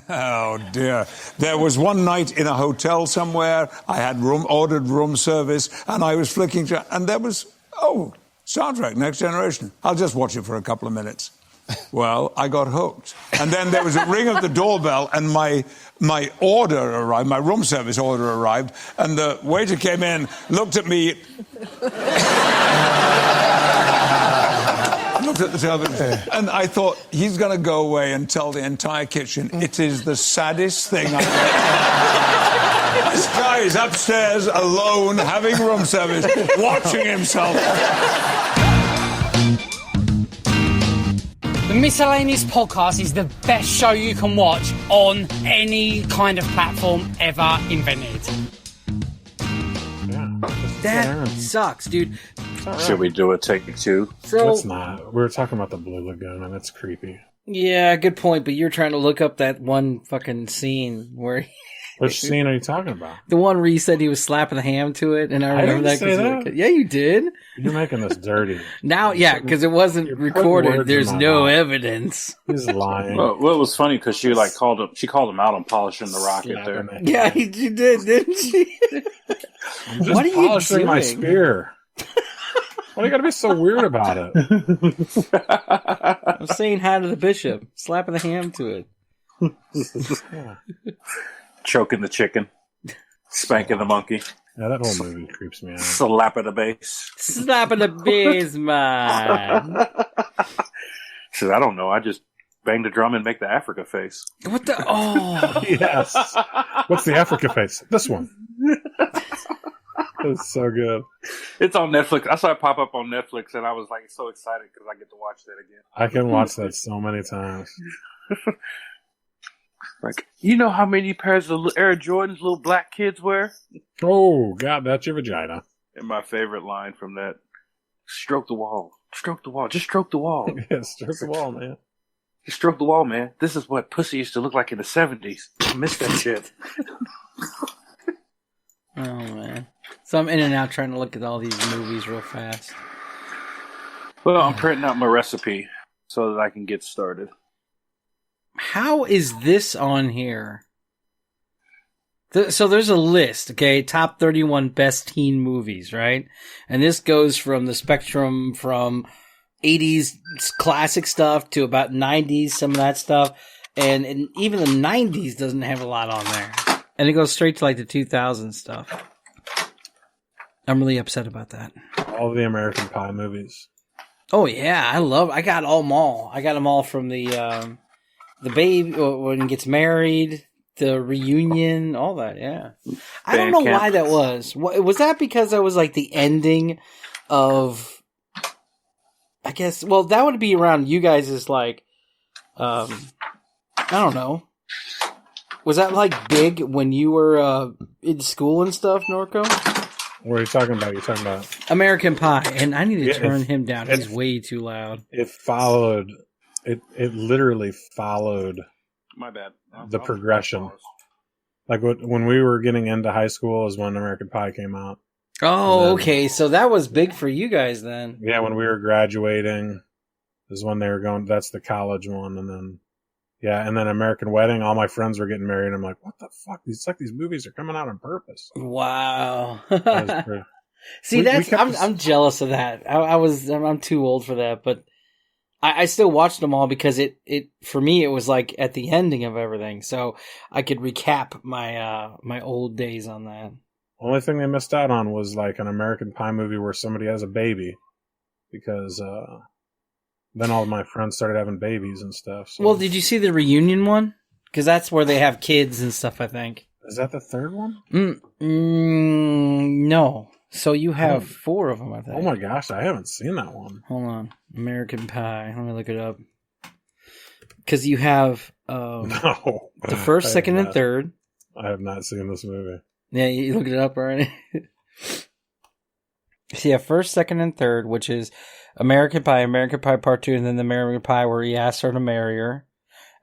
Oh, dear. There was one night in a hotel somewhere, I had ordered room service, and I was flicking through, and there was, Star Trek, Next Generation. I'll just watch it for a couple of minutes. Well, I got hooked. And then there was a ring of the doorbell, and my order arrived, my room service order arrived, and the waiter came in, looked at me, looked at the television, and I thought, he's going to go away and tell the entire kitchen, it is the saddest thing I've ever. This guy is upstairs alone, having room service, watching himself. The Miscellaneous podcast is the best show you can watch on any kind of platform ever invented. Yeah, that sucks, dude. Should we do a take two? So, Let's not. We were talking about the Blue Lagoon, and it's creepy. Yeah, good point, but you're trying to look up that one fucking scene where... Which scene are you talking about? The one where you said he was slapping the ham to it, and I remember didn't say that. Yeah, you did. You're making this dirty. Now, yeah, because it wasn't recorded. There's no evidence. He's lying. Well, it was funny because she called him out on polishing the rocket there. Yeah, she did, didn't she? I'm just what are you polishing doing? my spear. Why do you got to be so weird about it? I'm saying hi to the bishop, slapping the ham to it. Yeah. Choking the chicken, spanking the monkey. Yeah, that whole movie creeps me out. Slapping the bass. Slapping the bass, man. Says, I don't know. I just bang the drum and make the Africa face. What the? Oh. Yes. What's the Africa face? This one. It's so good. It's on Netflix. I saw it pop up on Netflix, and I was like so excited because I get to watch that again. I can watch that so many times. Like, you know how many pairs of Air Jordans little black kids wear? Oh, God, that's your vagina. And my favorite line from that, stroke the wall. Stroke the wall. Just stroke the wall. Yeah, stroke the wall, man. Just stroke the wall, man. This is what pussy used to look like in the 70s. I miss that shit. Oh, man. So I'm in and out trying to look at all these movies real fast. Well, I'm printing out my recipe so that I can get started. How is this on here? So there's a list, okay? Top 31 best teen movies, right? And this goes from the spectrum from 80s classic stuff to about 90s, some of that stuff. And even the 90s doesn't have a lot on there. And it goes straight to like the 2000s stuff. I'm really upset about that. All the American Pie movies. Oh, yeah. I got them all. I got them all from the baby when he gets married, the reunion, all that. Yeah, I don't know why that was. Was that because that was like the ending of? I guess. Well, that would be around you guys. Is like, I don't know. Was that like big when you were in school and stuff, Norco? What are you talking about? You're talking about American Pie, and I need to turn him down. He's way too loud. It followed. It literally followed. My bad. The progression. Like when we were getting into high school is when American Pie came out. Oh, okay. So that was big for you guys then. Yeah, when we were graduating is when they were going. That's the college one, and then and then American Wedding. All my friends were getting married. I'm like, what the fuck? It's like these movies are coming out on purpose. Wow. See, I'm jealous of that. I'm too old for that, but. I still watched them all because it for me it was like at the ending of everything, so I could recap my old days on that. Only thing they missed out on was like an American Pie movie where somebody has a baby, because then all of my friends started having babies and stuff. So. Well, did you see the reunion one? Because that's where they have kids and stuff. I think. Is that the third one? No. So you have 4 of them, I think. Oh my gosh, I haven't seen that one. Hold on. American Pie. Let me look it up. Because you have no, the first, second, and third. I have not seen this movie. Yeah, you looked it up already? So you have first, second, and third, which is American Pie Part 2, and then the American Pie where he asks her to marry her.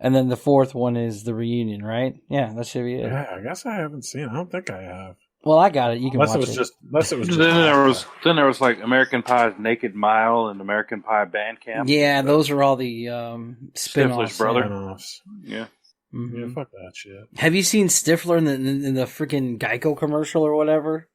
And then the 4th one is the reunion, right? Yeah, that should be it. Yeah, I guess I haven't seen it. I don't think I have. Well, I got it. You can watch it. Unless it was just then there was like American Pie's Naked Mile and American Pie Band Camp. Yeah, those are all the spin-offs. Stifler's brother. Yeah. Mm-hmm. Yeah, fuck that shit. Have you seen Stifler in the freaking Geico commercial or whatever?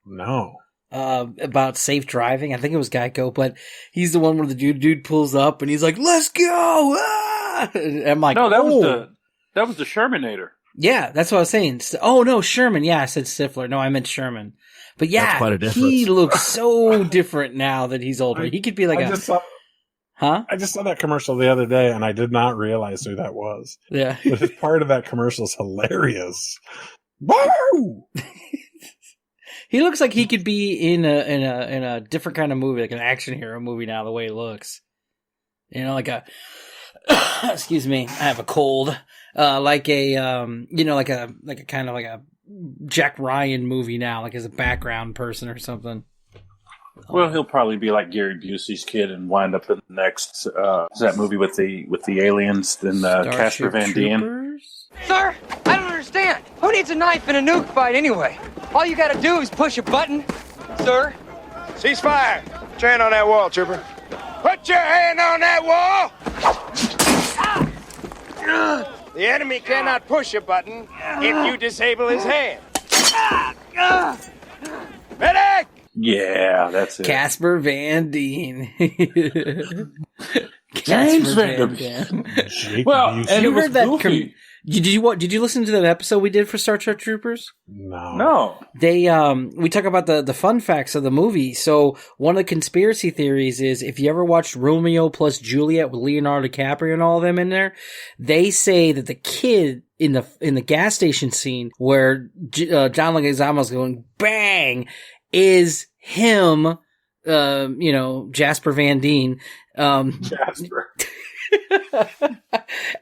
No. About safe driving. I think it was Geico, but he's the one where the dude pulls up and he's like, "Let's go!" Ah! And I'm like, No, that was the Shermanator. Yeah, that's what I was saying. Oh no, Sherman. Yeah, I said Stifler. No, I meant Sherman. But yeah, that's quite a difference. He looks so different now that he's older. He could be like I just saw that commercial the other day, and I did not realize who that was. Yeah, but part of that commercial is hilarious. Woo! He looks like he could be in a different kind of movie, like an action hero movie now, the way he looks. You know, like a excuse me, I have a cold. Like a like a kind of like a Jack Ryan movie now, like as a background person or something. Well, he'll probably be like Gary Busey's kid and wind up in the next that movie with the aliens and Casper Van Dien. Sir, I don't understand. Who needs a knife in a nuke fight anyway? All you gotta do is push a button, sir. Cease fire. Put your hand on that wall, trooper. Put your hand on that wall! The enemy cannot push a button if you disable his hand. Medic! Yeah, that's it. Casper Van Dien. James Casper Van Dien. Well, and you it was heard that? goofy. Did you listen to that episode we did for Star Trek Troopers? No. They we talk about the fun facts of the movie. So one of the conspiracy theories is if you ever watched Romeo plus Juliet with Leonardo DiCaprio and all of them in there, they say that the kid in the gas station scene where John Leguizamo's going bang is him. Jasper Van Dien. Jasper.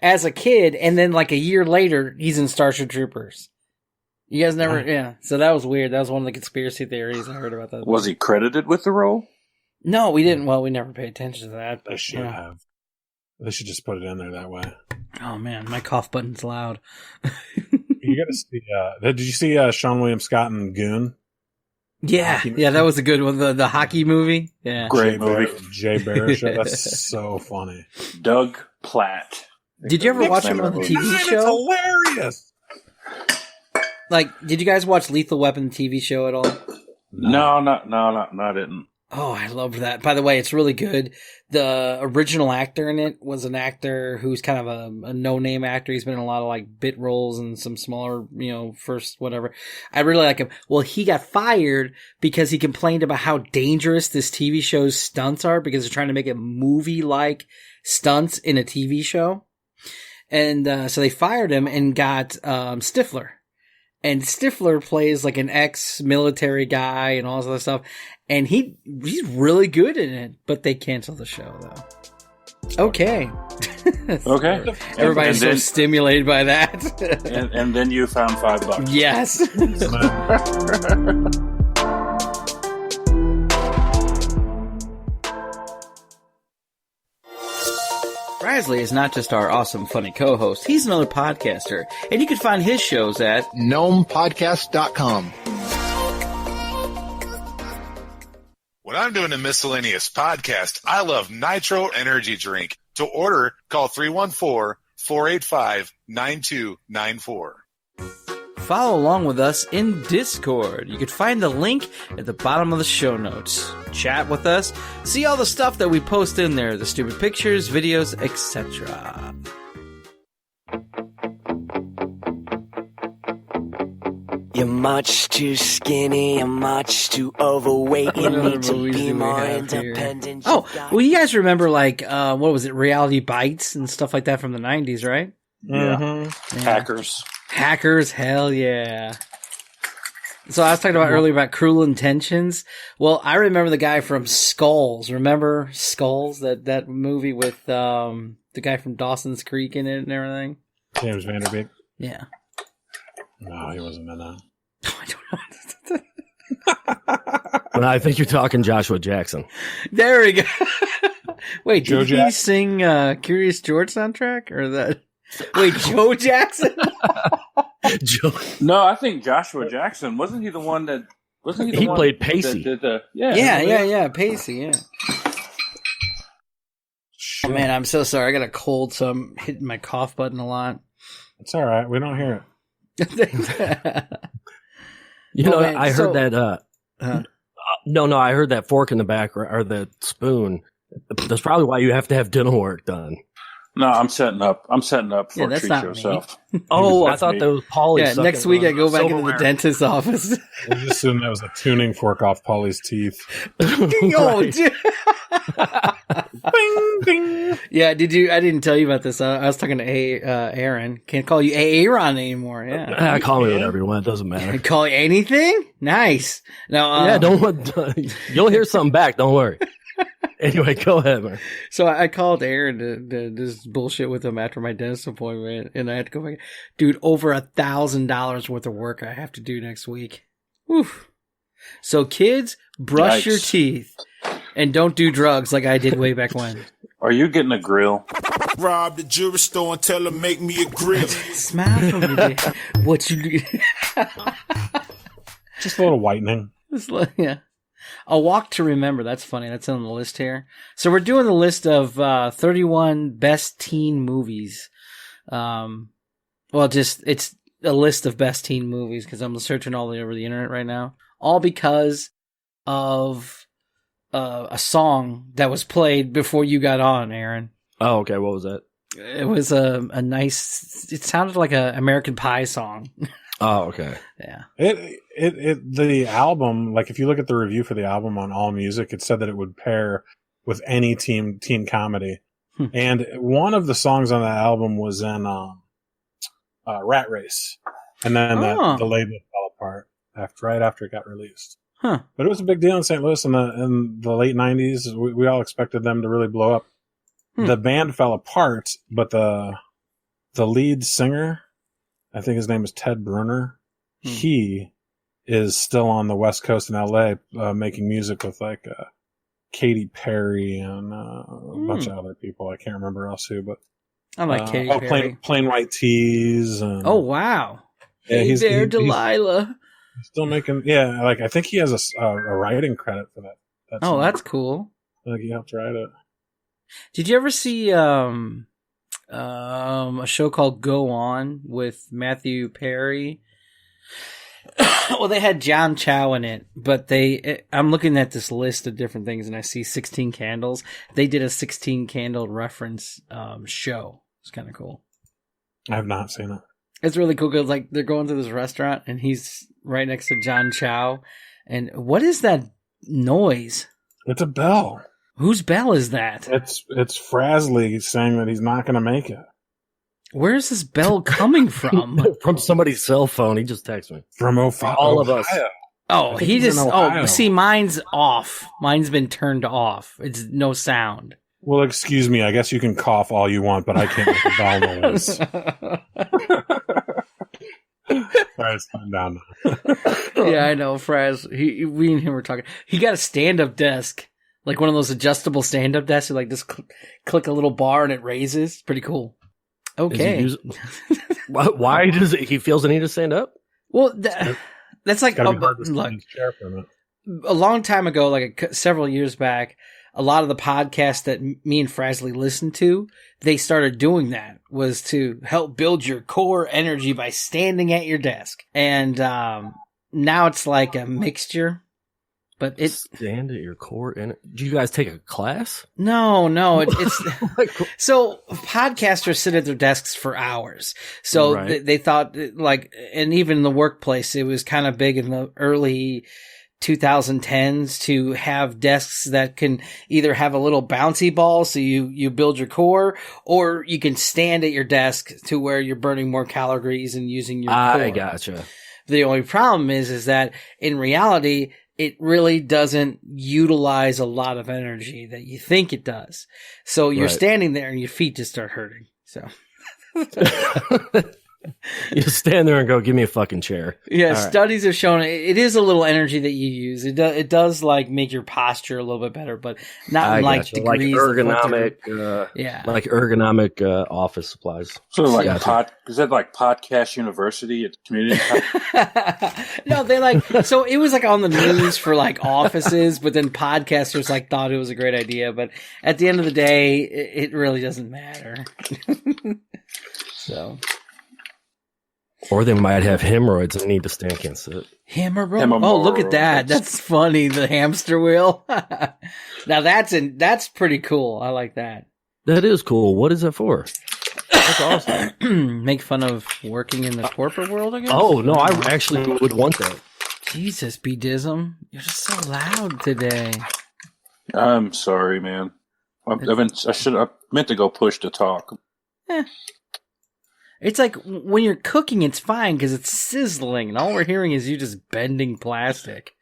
As a kid, and then like a year later, he's in Starship Troopers. You guys never, yeah. So that was weird. That was one of the conspiracy theories I heard about that. Was he credited with the role? No, we didn't. Well, we never paid attention to that. But, They should have. They should just put it in there that way. Oh man, my cough button's loud. You got to see. Did you see Sean William Scott and Goon? Yeah, that was a good one. The hockey movie. Yeah, Great movie. Jay Bear show. That's so funny. Doug Platt. Did you ever watch him on the TV show? It's hilarious. Like, did you guys watch Lethal Weapon TV show at all? No, I didn't. Oh, I loved that. By the way, it's really good. The original actor in it was an actor who's kind of a no-name actor. He's been in a lot of like bit roles and some smaller, first whatever. I really like him. Well, he got fired because he complained about how dangerous this TV show's stunts are because they're trying to make a movie-like stunts in a TV show. And so they fired him and got Stifler. And Stifler plays like an ex-military guy and all this other stuff. And he's really good in it, but they canceled the show though. Okay. Okay. Everybody's so stimulated by that. and then you found $5. Yes. Rasley is not just our awesome, funny co-host. He's another podcaster, and you can find his shows at gnomepodcast.com. When I'm doing a Miscellaneous podcast, I love Nitro Energy Drink. To order, call 314-485-9294. follow along with us in Discord. You can find the link at the bottom of the show notes. Chat with us, see all the stuff that we post in there, the stupid pictures, videos, etc. You're much too skinny, you're much too overweight, you need to be more independent. Oh, well, you guys remember, like, what was it, Reality Bites and stuff like that from the 90s, right? Mm-hmm. Yeah. Hackers, hell yeah. So I was talking about earlier about Cruel Intentions. Well, I remember the guy from Skulls. Remember Skulls? That movie with the guy from Dawson's Creek in it and everything? James Vanderbeek? Yeah. No, he wasn't in that. I don't know. I think you're talking Joshua Jackson. There we go. Wait, Joe did he Jackson? sing Curious George soundtrack? Or that? Wait, Joe Jackson? Joe. No, I think Joshua Jackson. Wasn't he the one that... Wasn't he the He one played that Pacey. did the, Yeah, Pacey, yeah. Oh, man, I'm so sorry. I got a cold, so I'm hitting my cough button a lot. It's all right. We don't hear it. Man, I heard that. No, I heard that fork in the back or the spoon. That's probably why you have to have dental work done. No, I'm setting up for a treat yourself. Oh, I thought that was Paulie. Yeah, next week I go back into the dentist's office. I just assumed that was a tuning fork off Paulie's teeth. Oh, dude. Bing, bing. Yeah, I didn't tell you about this. I was talking to Aaron. Can't call you Aaron anymore. Yeah, call me whatever you want. It doesn't matter. Call you anything? Nice. No, you'll hear something back. Don't worry. Anyway, go ahead, man. So I called Aaron to just bullshit with him after my dentist appointment, and I had to go back. Dude, over $1,000 worth of work I have to do next week. Oof. So kids, brush your teeth and don't do drugs like I did way back when. Are you getting a grill? Rob the jewelry store and tell them make me a grill. Smile for me, dude. What you do? Just a little whitening. Yeah. A Walk to Remember. That's funny. That's on the list here. So we're doing the list of 31 best teen movies. It's a list of best teen movies because I'm searching all over the internet right now. All because of a song that was played before you got on, Aaron. Oh, okay. What was that? It was a nice. It sounded like an American Pie song. Oh, okay. Yeah. The album, like if you look at the review for the album on AllMusic, it said that it would pair with any teen comedy. And one of the songs on that album was in Rat Race. And then the label fell apart right after it got released. Huh. But it was a big deal in St. Louis in the late 90s. We all expected them to really blow up. The band fell apart, but the lead singer, I think his name is Ted Bruner. He is still on the West Coast in LA, making music with like Katy Perry and a bunch of other people. I can't remember else who, but I like Katy Perry. Plain White Tees. And, oh wow! Yeah, hey there, Delilah. He's still making. Yeah, like I think he has a writing credit for that. Oh, that's cool. I think he helped write it. Did you ever see a show called Go On with Matthew Perry? Well, they had John Chow in it, but I'm looking at this list of different things and I see 16 Candles. They did a 16 Candle reference show. It's kind of cool. I have not seen it. It's really cool because like they're going to this restaurant and he's right next to John Chow. And what is that noise? It's a bell. Whose bell is that? It's Frasley saying that he's not going to make it. Where's this bell coming from? From somebody's cell phone. He just texted me. From Ohio. All of us. Oh, he just. Oh, see, mine's off. Mine's been turned off. It's no sound. Well, excuse me. I guess you can cough all you want, but I can't make a bell noise. All right, it's time down now. Yeah, I know, Fraz. We and him were talking. He got a stand-up desk. Like one of those adjustable stand-up desks, you like just click a little bar and it raises. It's pretty cool. Okay. Why does he feels the need to stand up? Well, that's like look, a long time ago, like several years back, a lot of the podcasts that me and Frasley listened to, they started doing that was to help build your core energy by standing at your desk. And now it's like a mixture. But it's stand at your core. And do you guys take a class? No. It's so podcasters sit at their desks for hours. So they thought like, and even in the workplace, it was kind of big in the early 2010s to have desks that can either have a little bouncy ball, so you build your core, or you can stand at your desk to where you're burning more calories and using your core. I gotcha. The only problem is that in reality, it really doesn't utilize a lot of energy that you think it does. So you're standing there and your feet just start hurting. So you stand there and go, give me a fucking chair. Yeah, all studies have shown it is a little energy that you use. It does like make your posture a little bit better, but not like degrees. Like ergonomic, like ergonomic office supplies. So like is that like Podcast University at community? No, they like so it was like on the news for like offices, but then podcasters like thought it was a great idea. But at the end of the day, it really doesn't matter. So. Or they might have hemorrhoids and need to stand against it. Hemorrhoids? Oh, look at that. That's funny. The hamster wheel. Now that's pretty cool. I like that. That is cool. What is that for? That's awesome. Make fun of working in the corporate world, I guess? Oh, no, I actually would want that. Jesus, B-Dism. You're just so loud today. I'm sorry, man. I meant to go push to talk. It's like when you're cooking, it's fine because it's sizzling, and all we're hearing is you just bending plastic.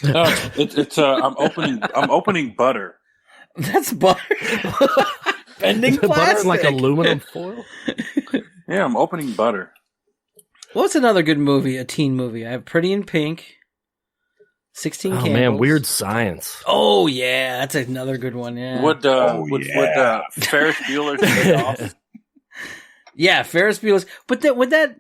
I'm opening butter. That's butter. Bending plastic. Butter in like aluminum foil. Yeah, I'm opening butter. What's another good movie? A teen movie. I have Pretty in Pink. 16 Candles. Man, Weird Science. Oh yeah, that's another good one. Yeah. Would Ferris Bueller's Day Off? Yeah, Ferris Bueller's. But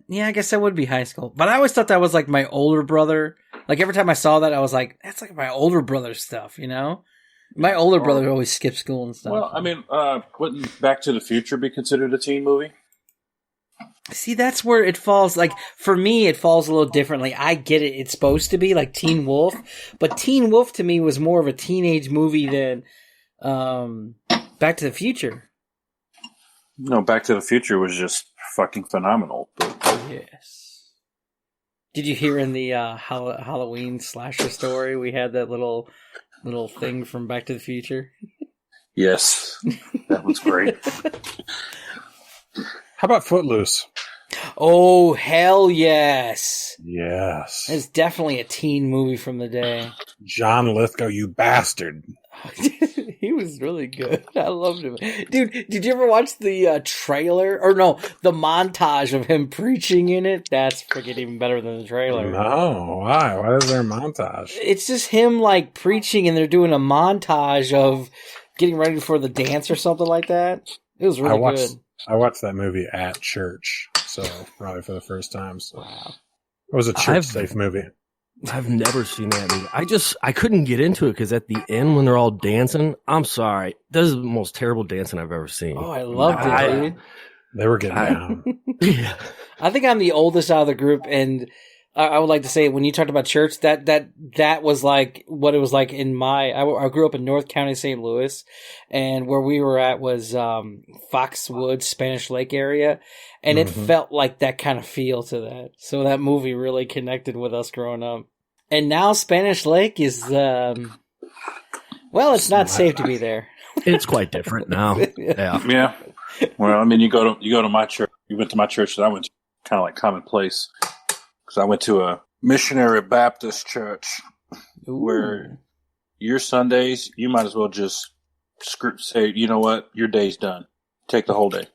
yeah, I guess that would be high school. But I always thought that was like my older brother. Like every time I saw that, I was like, that's like my older brother's stuff, you know? My older brother always skipped school and stuff. Well, I mean, wouldn't Back to the Future be considered a teen movie? See, that's where it falls. Like, for me, it falls a little differently. I get it. It's supposed to be like Teen Wolf. But Teen Wolf to me was more of a teenage movie than Back to the Future. No, Back to the Future was just fucking phenomenal. But... Yes. Did you hear in the Halloween slasher story we had that little thing from Back to the Future? Yes, that was great. How about Footloose? Oh, hell yes. Yes. It's definitely a teen movie from the day. John Lithgow, you bastard. He was really good. I loved him. Dude, did you ever watch the trailer? Or no, the montage of him preaching in it? That's freaking even better than the trailer. No, why? Why is there a montage? It's just him, like, preaching, and they're doing a montage of getting ready for the dance or something like that. It was really good. I watched that movie at church, so probably for the first time. So. Wow. It was a church-safe movie. I've never seen that movie. I couldn't get into it because at the end when they're all dancing, I'm sorry, this is the most terrible dancing I've ever seen. Oh, I loved it, dude. They were getting down. Yeah. I think I'm the oldest out of the group, and I would like to say when you talked about church, that was like what it was like in I grew up in North County, St. Louis, and where we were at was Foxwoods, Spanish Lake area, and it felt like that kind of feel to that. So that movie really connected with us growing up. And now Spanish Lake is, it's not safe to be there. It's quite different now. Yeah. Well, I mean, you go to my church. You went to my church that I went to, kind of like commonplace. Because I went to a missionary Baptist church. Ooh. Where your Sundays, you might as well just say, you know what, your day's done. Take the whole day.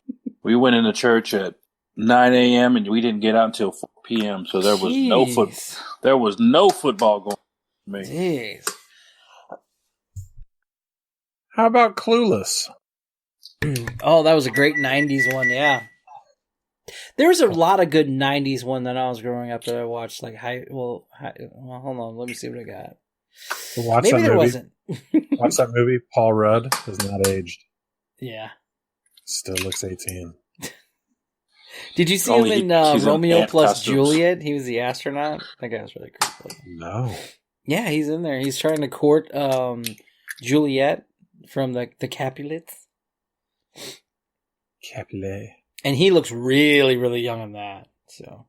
We went into church at 9 a.m. and we didn't get out until 4 p.m. So there was no football going on for me. Jeez. How about Clueless? Oh, that was a great 90s one, yeah. There's a lot of good 90s one that I was growing up that I watched. Like, hold on, let me see what I got. Maybe there wasn't. Watch that movie. Paul Rudd has not aged. Yeah. Still looks 18. Did you see him in Romeo plus Juliet? He was the astronaut. That guy was really cool. No. Yeah, he's in there. He's trying to court Juliet from the Capulets. Capulet. And he looks really, really young in that. So.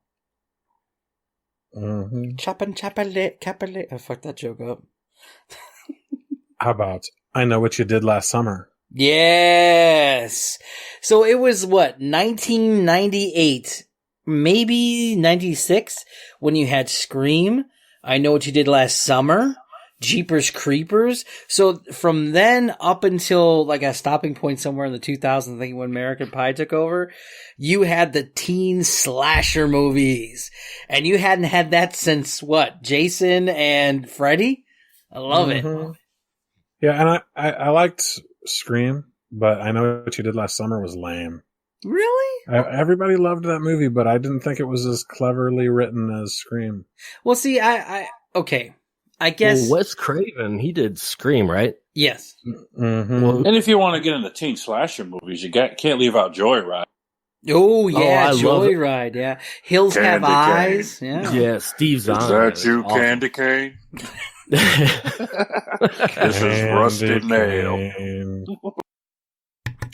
Capulet. I fucked that joke up. How about I Know What You Did Last Summer? Yes. So it was 1998, maybe 96, when you had Scream, I Know What You Did Last Summer, Jeepers Creepers. So from then up until like a stopping point somewhere in the 2000s, I think when American Pie took over, you had the teen slasher movies. And you hadn't had that since Jason and Freddy? I love it. Yeah, and I liked Scream, but I Know What You Did Last Summer was lame. Really? Everybody loved that movie, but I didn't think it was as cleverly written as Scream. Well, see, okay. I guess... Well, Wes Craven, he did Scream, right? Yes. Mm-hmm. Well, and if you want to get into teen slasher movies, you can't leave out Joyride. Oh yeah, I love it. Joyride. Yeah, Hills Have Candy Eyes. cane. Yeah. Yeah, Steve's on. Is there. that you, Awesome. Candy Cane? This is Rusted Nail.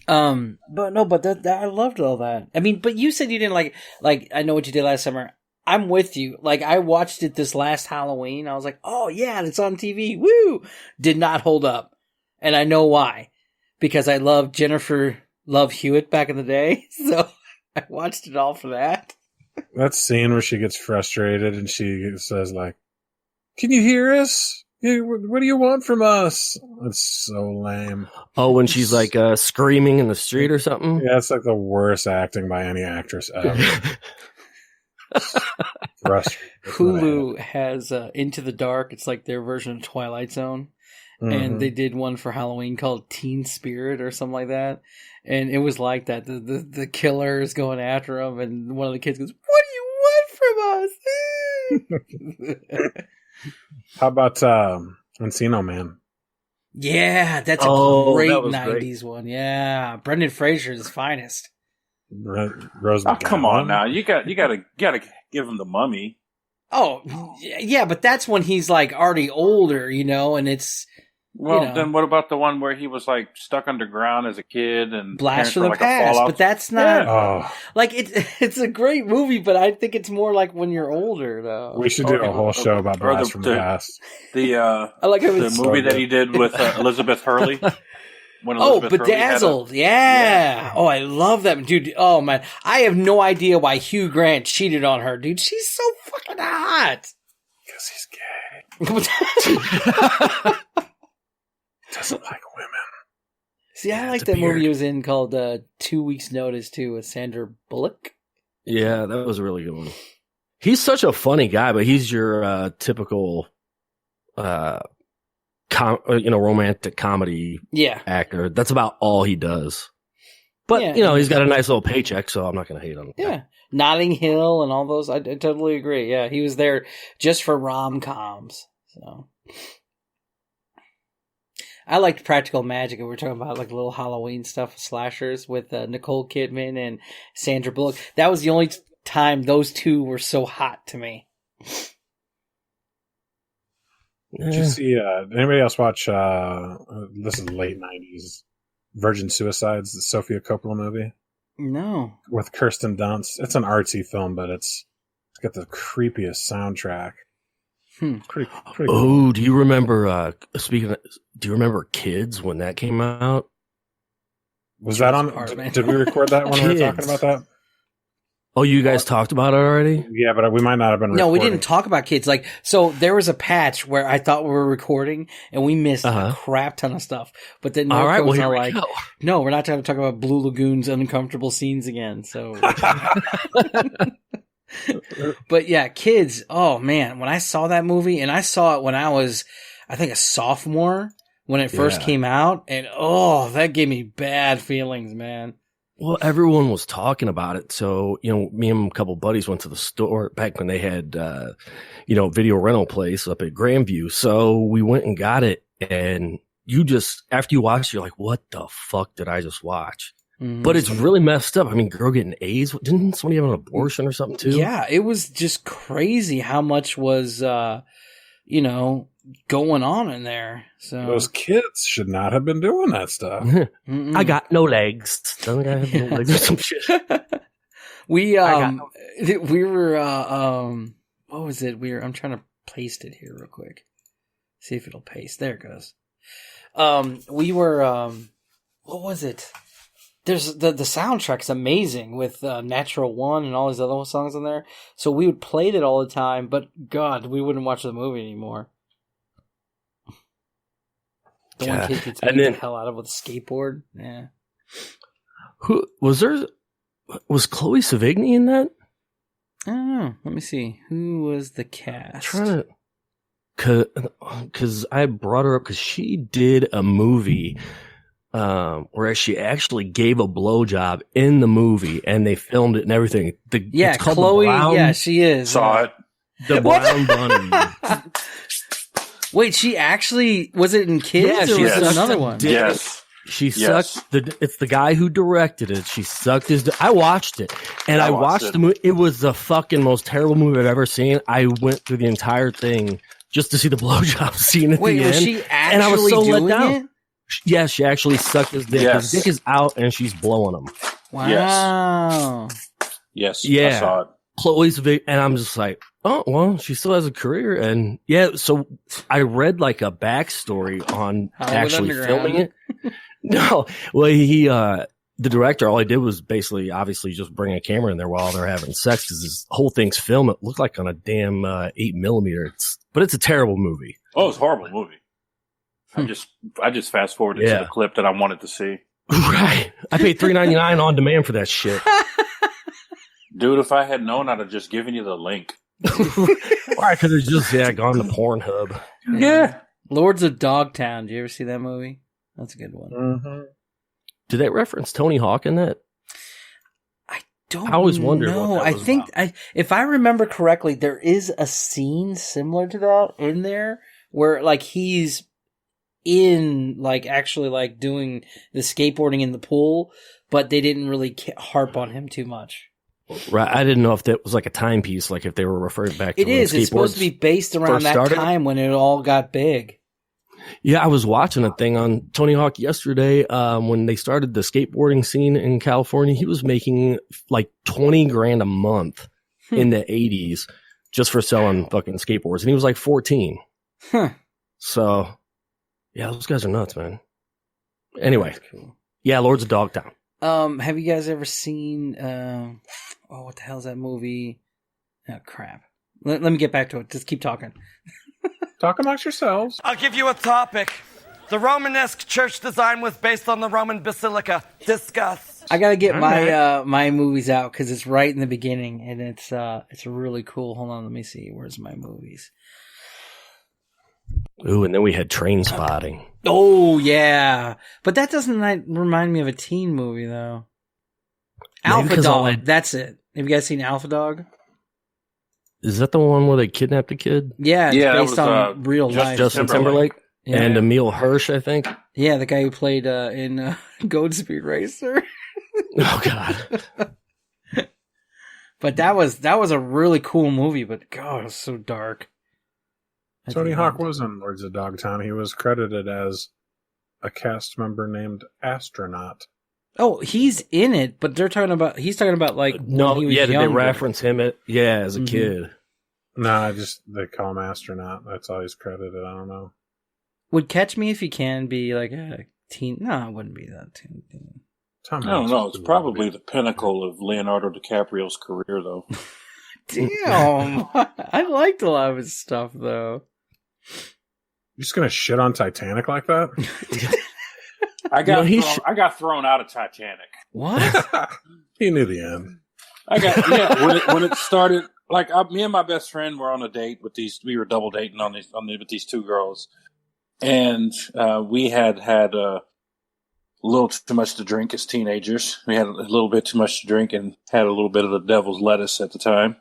But that I loved all that. I mean, but you said you didn't like I know what you did last summer. I'm with you. Like I watched it this last Halloween. I was like, oh yeah, it's on TV. Woo! Did not hold up, and I know why. Because I loved Jennifer Love Hewitt back in the day, so I watched it all for that. That scene where she gets frustrated and she says, like, "Can you hear us? What do you want from us?" It's so lame. Oh, when she's like screaming in the street or something? Yeah, it's like the worst acting by any actress ever. Hulu has Into the Dark. It's like their version of Twilight Zone. Mm-hmm. And they did one for Halloween called Teen Spirit or something like that. And it was like that. The killer is going after him, and one of the kids goes, "What do you want from us?" How about Encino Man? Yeah, that's a great 90s one. Yeah. Brendan Fraser's finest. Rose Oh, come on now. You gotta give him the Mummy. Oh, yeah, but that's when he's like already older, and it's... Well, then what about the one where he was like stuck underground as a kid and Blast from the like Past? But that's not... Yeah. Like, it's a great movie, but I think it's more like when you're older, though. We should do a whole show about Blast from the Past. I like the movie that he did with Elizabeth Hurley. When Elizabeth Bedazzled. Yeah. Oh, I love that. Dude, oh, man. I have no idea why Hugh Grant cheated on her, dude. She's so fucking hot. Because he's gay. Doesn't like women. See, I like that movie he was in called 2 Weeks Notice, too, with Sandra Bullock. Yeah, that was a really good one. He's such a funny guy, but he's your typical, romantic comedy actor. That's about all he does. But, he's got a nice little paycheck, so I'm not going to hate on him. Yeah. Notting Hill and all those. I totally agree. Yeah, he was there just for rom-coms. So I liked Practical Magic, and we're talking about like little Halloween stuff, slashers with Nicole Kidman and Sandra Bullock. That was the only time those two were so hot to me. Did you see, anybody else watch, this is late 90s, Virgin Suicides, the Sofia Coppola movie? No. With Kirsten Dunst. It's an artsy film, but it's got the creepiest soundtrack. Pretty cool. Oh, do you remember, do you remember Kids when that came out? Was that on, did we record that when we were talking about that? Oh, you guys talked about it already? Yeah, but we might not have been recording. No, we didn't talk about Kids. Like, so there was a patch where I thought we were recording, and we missed a crap ton of stuff. But then all right, well, here we like, go. No, we're not going to talk about Blue Lagoon's uncomfortable scenes again. So, but yeah, Kids. Oh man, when I saw that movie, and I saw it when I was, I think, a sophomore when it first came out, and that gave me bad feelings, man. Well, everyone was talking about it. So, me and a couple buddies went to the store back when they had, video rental place up at Grandview. So we went and got it. And after you watch, you're like, what the fuck did I just watch? Mm-hmm. But it's really messed up. I mean, girl getting AIDS. Didn't somebody have an abortion or something too? Yeah, it was just crazy how much was, going on in there. So those kids should not have been doing that stuff. I got no legs. Some guy has no legs or some shit. We were what was it? I'm trying to paste it here real quick. See if it'll paste. There it goes. We were what was it? There's the soundtrack's amazing with Natural One and all these other songs in there. So we would play it all the time, but God, we wouldn't watch the movie anymore. The one kid gets beat the hell out of with a skateboard. Yeah. Who was there? Was Chloe Sevigny in that? I don't know. Let me see. Who was the cast? I'm trying to, because I brought her up because she did a movie where she actually gave a blowjob in the movie, and they filmed it and everything. It's called Chloe. She is. Saw it. The Brown Bunny. Wait, she actually was it in Kids? Yeah, or was it another one? Yes. She sucked it's the guy who directed it. She sucked his. I watched it, and I watched the movie. It was the fucking most terrible movie I've ever seen. I went through the entire thing just to see the blowjob scene at the end. Was she actually and I was so doing let down. it? Yeah, she actually sucked his dick. Yes. His dick is out, and she's blowing him. Wow. Yes. Yeah. I saw it. Chloe's big, and I'm just like, oh well, she still has a career, and yeah. So I read like a backstory on actually filming it. No, well, the director, all he did was basically, obviously, just bring a camera in there while they're having sex because this whole thing's filmed. It looked like on a damn 8mm. But it's a terrible movie. Oh, it's a horrible movie. I just fast forwarded to the clip that I wanted to see. Right. I paid $3.99 on demand for that shit. Dude, if I had known, I'd have just given you the link. Why? Because it's just gone to Pornhub. Yeah. Lords of Dogtown. Did you ever see that movie? That's a good one. Mm-hmm. Did they reference Tony Hawk in that? I always wondered. No, I think if I remember correctly, there is a scene similar to that in there where like he's in like actually like doing the skateboarding in the pool, but they didn't really harp on him too much. Right. I didn't know if that was like a timepiece, like if they were referring back to it is. It's supposed to be based around that time when it all got big. Yeah, I was watching a thing on Tony Hawk yesterday. When they started the skateboarding scene in California, he was making like $20,000 a month in the 80s just for selling fucking skateboards, and he was like 14. Huh. So, yeah, those guys are nuts, man. Anyway, cool. Yeah, Lords of Dogtown. Have you guys ever seen? What the hell's that movie? Oh crap! Let me get back to it. Just keep talking. Talk amongst yourselves. I'll give you a topic. The Romanesque church design was based on the Roman basilica. Discuss. I gotta get my movies out because it's right in the beginning and it's really cool. Hold on, let me see. Where's my movies? Ooh, and then we had Train Spotting. Oh yeah, but that doesn't remind me of a teen movie though. Alpha Dog. That's it. Have you guys seen Alpha Dog? Is that the one where they kidnapped a kid? Yeah, it's based on real life. Justin Timberlake and Emil Hirsch, I think. Yeah, the guy who played in Goadspeed Racer. Oh God! But that was a really cool movie. But God, it was so dark. Tony Hawk was in Lords of Dogtown. He was credited as a cast member named Astronaut. Oh, he's in it, but he's talking about like no, when he was did younger. they reference him as a kid? No, they call him Astronaut. That's all he's credited. I don't know. Would Catch Me If You Can be like a teen? No, it wouldn't be that teen. I don't know. It's probably the pinnacle of Leonardo DiCaprio's career, though. Damn, I liked a lot of his stuff, though. You're just gonna shit on Titanic like that? I got thrown out of Titanic. What? He knew the end. When it started. Like me and my best friend were on a date with these. We were double dating with these two girls, and we had a little too much to drink as teenagers. We had a little bit too much to drink and had a little bit of the devil's lettuce at the time.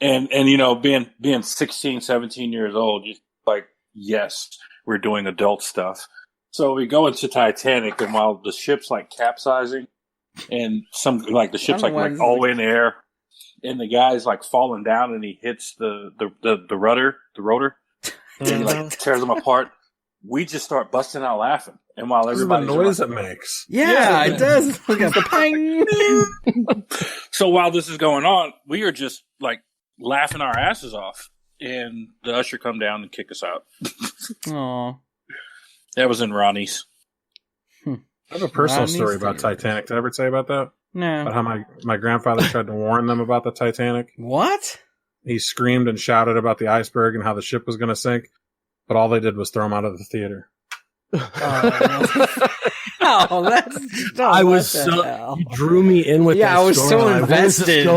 and you know, being 16, 17 years old, just like, yes, we're doing adult stuff. So we go into Titanic, and while the ship's like capsizing. And the ship's like all the way in the air, and the guy's like falling down, and he hits the rotor, and he like tears them apart. We just start busting out laughing, and while everybody's the noise it makes, yeah, it does. Look at the ping. So while this is going on, we are just like laughing our asses off, and the usher come down and kick us out. Aw, that was in Ronnie's. I have a personal story about Titanic. Did I ever tell you about that? No. About how my grandfather tried to warn them about the Titanic. What? He screamed and shouted about the iceberg and how the ship was going to sink, but all they did was throw him out of the theater. I was so you drew me in with that. I was story. so invested.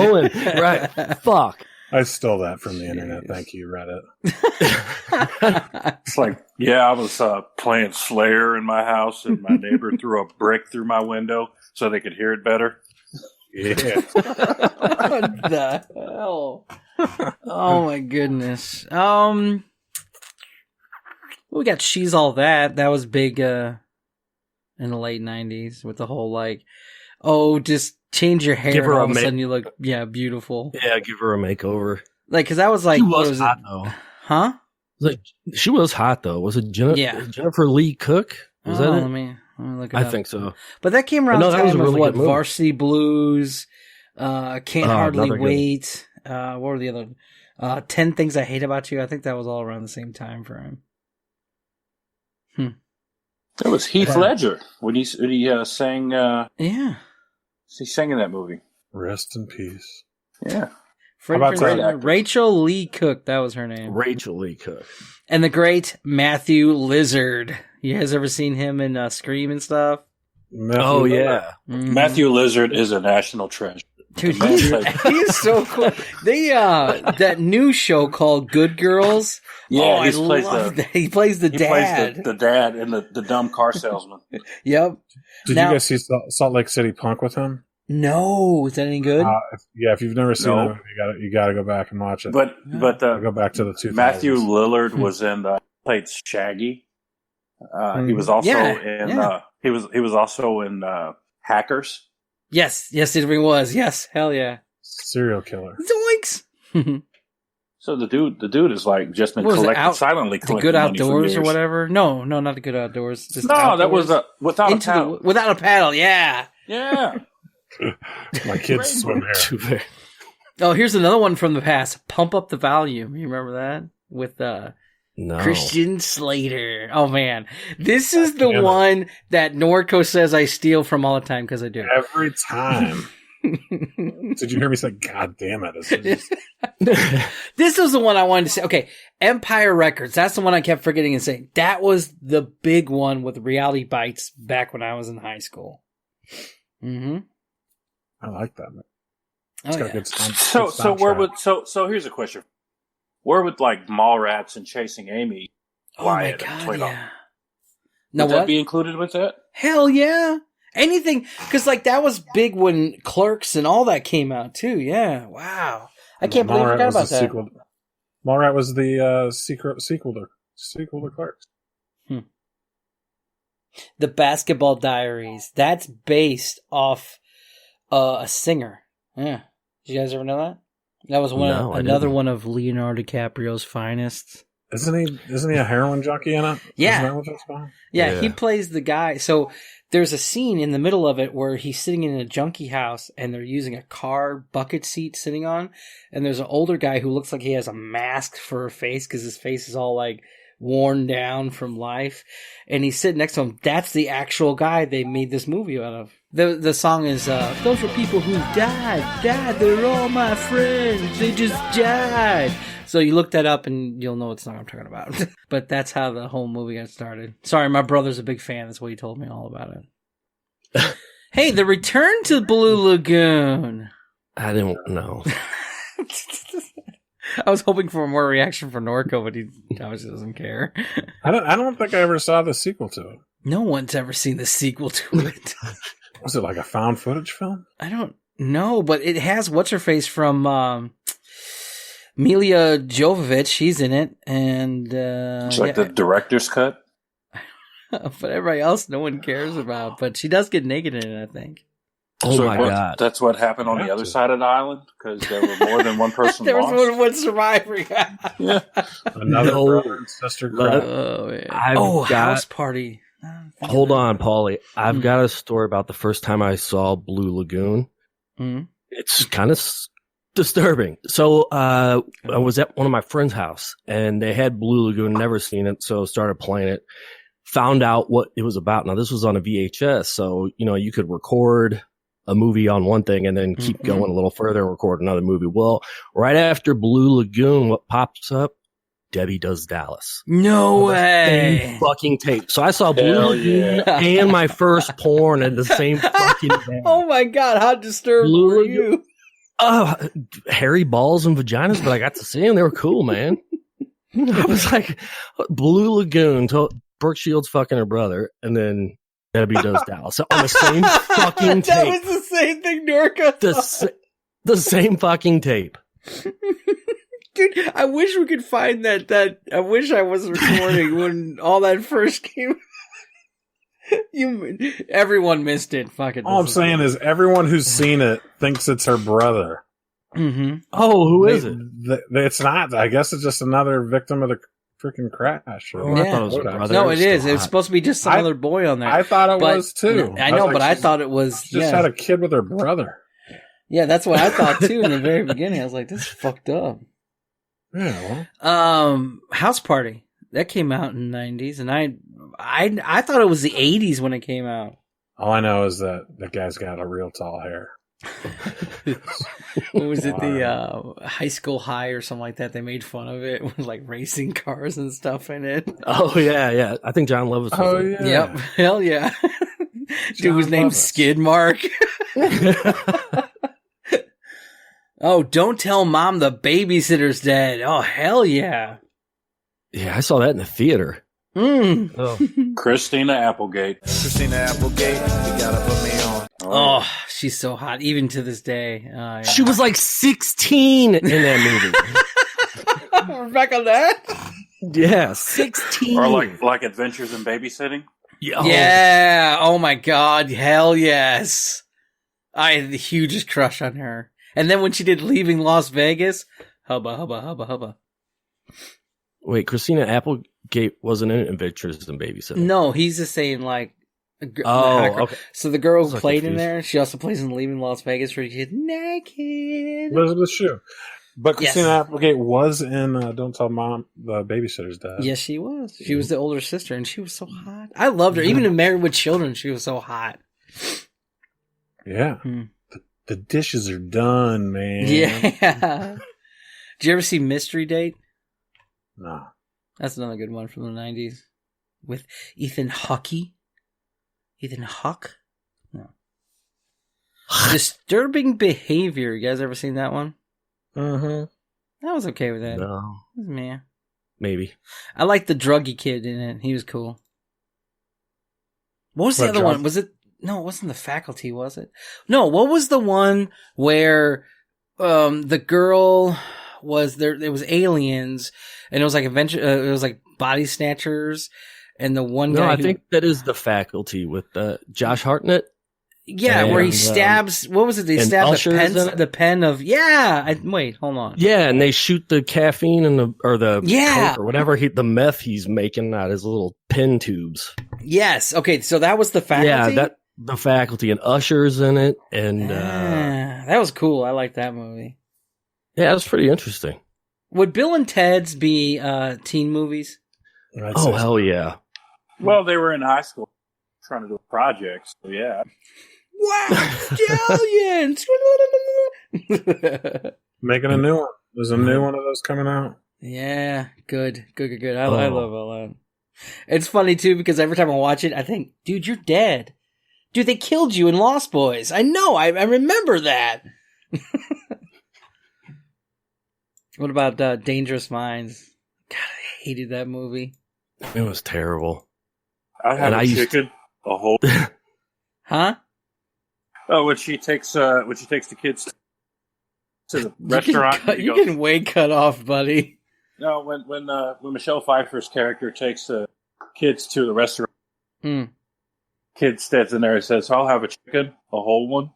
Right? Fuck. I stole that from the internet. Thank you, Reddit. It's like, yeah, I was playing Slayer in my house, and my neighbor threw a brick through my window so they could hear it better. Yeah. What the hell? Oh my goodness. Well, we got She's All That. That was big in the late 90s with the whole like, oh, just change your hair Give her and a all of a sudden you look, beautiful. Yeah, give her a makeover. Like, because I was like, she was hot though. Huh? Like, she was hot though. Was it Jennifer Lee Cook? Was that it? Let me look it I up. think so. But that came around no, the that was time a of really what? good movie. Varsity Blues, Can't Hardly another good. Wait. What were the other? 10 Things I Hate About You. I think that was all around the same time for him. That was Heath Ledger when he sang. Yeah, he sang in that movie. Rest in peace. Yeah. Rachel Lee Cook. That was her name. Rachel Lee Cook. And the great Matthew Lizard. You guys ever seen him in Scream and stuff? Oh yeah, Matthew Lizard is a national treasure. Dude, he's so cool. They that new show called Good Girls. Yeah, I love that. He plays the dad. Plays the dad and the dumb car salesman. Yep. Did you guys see Salt Lake City Punk with him? No, is that any good? If you've never seen it, you got to go back and watch it. But go back to the 2000s. Matthew Lillard was in played Shaggy. He was also in. He was also in Hackers. Yes, it was. Yes, hell yeah. Serial killer. Zoinks. So the dude is like just been silently collecting the Good money for Outdoors years. or whatever. No, not the Good Outdoors. Just no, Outdoors. that was Without a Paddle. Without a Paddle. Yeah. Yeah. My kids swim here. Oh, here's another one from the past. Pump Up the Volume. You remember that with Christian Slater? Oh man, this is the one that Norco says I steal from all the time because I do every time. Did you hear me say, God damn it? This was the one I wanted to say. Okay, Empire Records. That's the one I kept forgetting and saying. That was the big one with Reality Bites back when I was in high school. Mm-hmm. I like that. It's got good sound. So here's a question. Where would like Mallrats and Chasing Amy? Oh my God! Yeah. Would that be included with that? Hell yeah! Anything, because like that was big when Clerks and all that came out too. Yeah, wow! I can't believe I forgot about that. Mallrat was the sequel to Clerks. The Basketball Diaries. That's based off a singer. Yeah, did you guys ever know that? That was another one of Leonardo DiCaprio's finest. Isn't he a heroin junkie in it? Yeah. Isn't that what that's about? Yeah, he plays the guy. So there's a scene in the middle of it where he's sitting in a junkie house and they're using a car bucket seat sitting on. And there's an older guy who looks like he has a mask for a face because his face is all like worn down from life. And he's sitting next to him. That's the actual guy they made this movie out of. The song is, those were people who died. They're all my friends. They just died. So you look that up and you'll know what song I'm talking about. But that's how the whole movie got started. Sorry, my brother's a big fan. That's why he told me all about it. Hey, the Return to Blue Lagoon. I didn't know. I was hoping for more reaction from Norco, but he obviously doesn't care. I don't think I ever saw the sequel to it. No one's ever seen the sequel to it. Was it like a found footage film? I don't know, but it has what's-her-face from Mila Jovovich. She's in it. And it's like the director's cut? But everybody else no one cares about. But she does get naked in it, I think. Oh my God. That's what happened on the other side of the island? Because there were more than one person There was lost? more than one survivor. Yeah. Another brother and sister cried. Oh, man. House Party. Hold on, Paulie. I've got a story about the first time I saw Blue Lagoon. Mm-hmm. It's kind of disturbing. So I was at one of my friend's house, and they had Blue Lagoon, never seen it, so started playing it. Found out what it was about. Now, this was on a VHS, so, you could record a movie on one thing and then keep going a little further and record another movie. Well, right after Blue Lagoon, what pops up? Debbie Does Dallas. No way. Same fucking tape. So I saw Blue Lagoon and my first porn at the same fucking day. Oh my God, how disturbed were you? Hairy balls and vaginas, but I got to see them. They were cool, man. I was like, Blue Lagoon, Brooke Shields fucking her brother, and then Debbie Does Dallas. So on the same fucking tape. That was the same thing Norco The same fucking tape. Dude, I wish we could find that. I wish I was recording when all that first came. Everyone missed it. Fucking. All I'm saying is everyone who's seen it thinks it's her brother. Mm-hmm. Oh, who is it? It's not. I guess it's just another victim of the freaking crash. Oh, I thought it was her brother. No, it is. It's supposed to be just some other boy on there. I thought it was too. I know, but I thought it was. She just had a kid with her brother. Yeah, that's what I thought too in the very beginning. I was like, this is fucked up. Yeah. Well. House Party that came out in the 90s, and I thought it was the 80s when it came out. All I know is that the guy's got a real tall hair. What was it? The High School High or something like that. They made fun of it with like racing cars and stuff in it. Oh yeah. I think John Lovitz. Oh yeah. Yep. Hell yeah. Dude was named Skid Mark. Oh, don't tell mom the babysitter's dead. Oh, hell yeah. Yeah, I saw that in the theater. Oh. Christina Applegate. Christina Applegate, you gotta put me on. Oh, she's so hot, even to this day. Yeah. She was like 16 in that movie. We're back on that? Yeah, 16. Or like Adventures in Babysitting. Yeah. Oh my God. Hell yes. I had the hugest crush on her. And then when she did Leaving Las Vegas, hubba, hubba, hubba, hubba. Wait, Christina Applegate wasn't in Adventures in Babysitting. No, he's just saying like. Okay. So the girl who played in there, she also plays in Leaving Las Vegas where she's naked. Elizabeth Shue. But Christina Applegate was in Don't Tell Mom the Babysitter's Dead. Yes, she was. She was the older sister, and she was so hot. I loved her. Even in Married with Children, she was so hot. Yeah. The dishes are done, man. Yeah. Did you ever see Mystery Date? No. That's another good one from the 90s. With Ethan Hawke. Ethan Hawke? No. Disturbing Behavior. You guys ever seen that one? Mm-hmm. I was okay with that. No. It was meh. Maybe. I liked the druggy kid in it. He was cool. What was the other one? Was it... No, it wasn't The Faculty, was it? No, what was the one where the girl was there? It was aliens, and it was like it was like body snatchers, and the one guy. No, I think that is The Faculty with Josh Hartnett. Yeah, where he stabs. What was it? They stabbed the pen of. Yeah, wait, hold on. Yeah, and they shoot the caffeine and the yeah coke or whatever the meth he's making out of his little pen tubes. Yes. Okay, so that was The Faculty. Yeah, The Faculty, and Usher's in it, and that was cool. I liked that movie. Yeah, it was pretty interesting. Would Bill and Ted's be teen movies? Oh hell yeah! Well, they were in high school trying to do a project, so yeah. Wow, stallions! Making a new one. There's a new one of those coming out. Yeah, good. I love all that. It's funny too because every time I watch it, I think, dude, you're dead. Dude, they killed you in Lost Boys. I know. I remember that. What about Dangerous Minds? God, I hated that movie. It was terrible. I had a chicken. A whole. Huh? Oh, when she takes the kids to the restaurant. You can way cut off, buddy. No, when Michelle Pfeiffer's character takes the kids to the restaurant. Kid stands in there and says, "I'll have a chicken, a whole one,"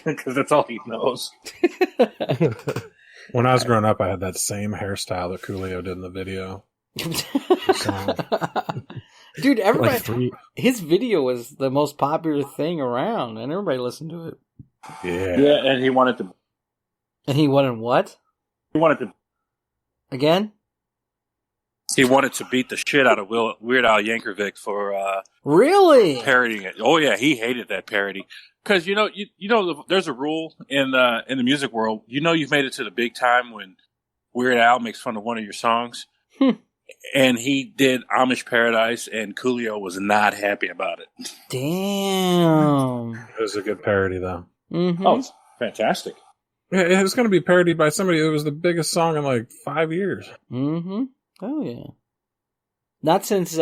because that's all he knows. When I was growing up, I had that same hairstyle that Coolio did in the video. Dude, everybody, his video was the most popular thing around, and everybody listened to it. Yeah, and he wanted to. And he wanted what? He wanted to. Again? He wanted to beat the shit out of Weird Al Yankovic for really parodying it. Oh yeah, he hated that parody because you know there's a rule in the music world. You know you've made it to the big time when Weird Al makes fun of one of your songs, and he did Amish Paradise, and Coolio was not happy about it. Damn, it was a good parody though. Mm-hmm. Oh, it's fantastic. Yeah, it was going to be parodied by somebody that was the biggest song in like 5 years. Mm-hmm. Oh, yeah. Not since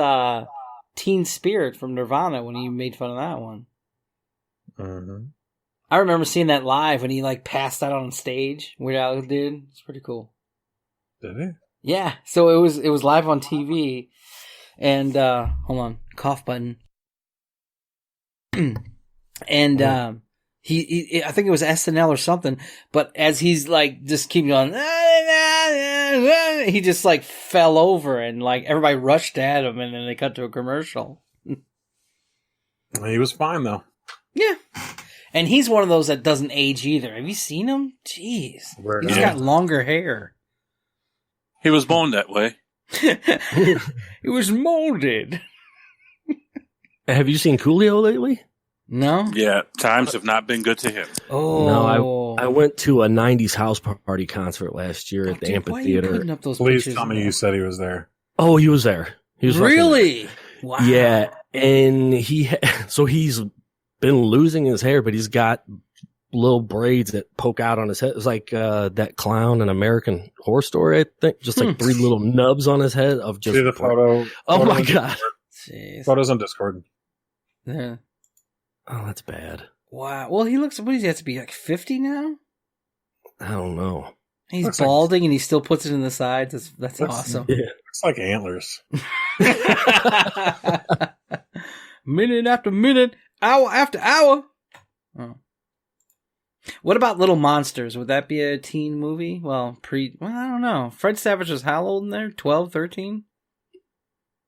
Teen Spirit from Nirvana when he made fun of that one. Mm-hmm. I remember seeing that live when he like passed out on stage. Weird Al did. It's pretty cool. Did he? Yeah. So it was live on TV, and hold on, cough button. And he I think it was SNL or something, but as he's like just keep going, he just like fell over and like everybody rushed at him, and then they cut to a commercial. He was fine though. Yeah. And he's one of those that doesn't age either. Have you seen him? Jeez. He's got longer hair. He was born that way. He was molded. Have you seen Coolio lately? No. Yeah, times have not been good to him. Oh. No, I went to a 90s house party concert last year at the amphitheater. Why are you putting up those Please pictures tell me you said he was there. Oh, he was there. He was really? Wow. Yeah, and so he's been losing his hair, but he's got little braids that poke out on his head. It's like that clown in American Horror Story, I think. Just like 3 little nubs on his head of just. See the photo. Oh my god! Jeez. Photos on Discord. Yeah. Oh, that's bad. Wow. Well, he looks. What does he have to be like 50 now? I don't know. He's Looks balding and he still puts it in the sides. That's awesome. Yeah. It's like antlers. Minute after minute, hour after hour. Oh. What about Little Monsters? Would that be a teen movie? Well, I don't know. Fred Savage was how old in there? 12, 13?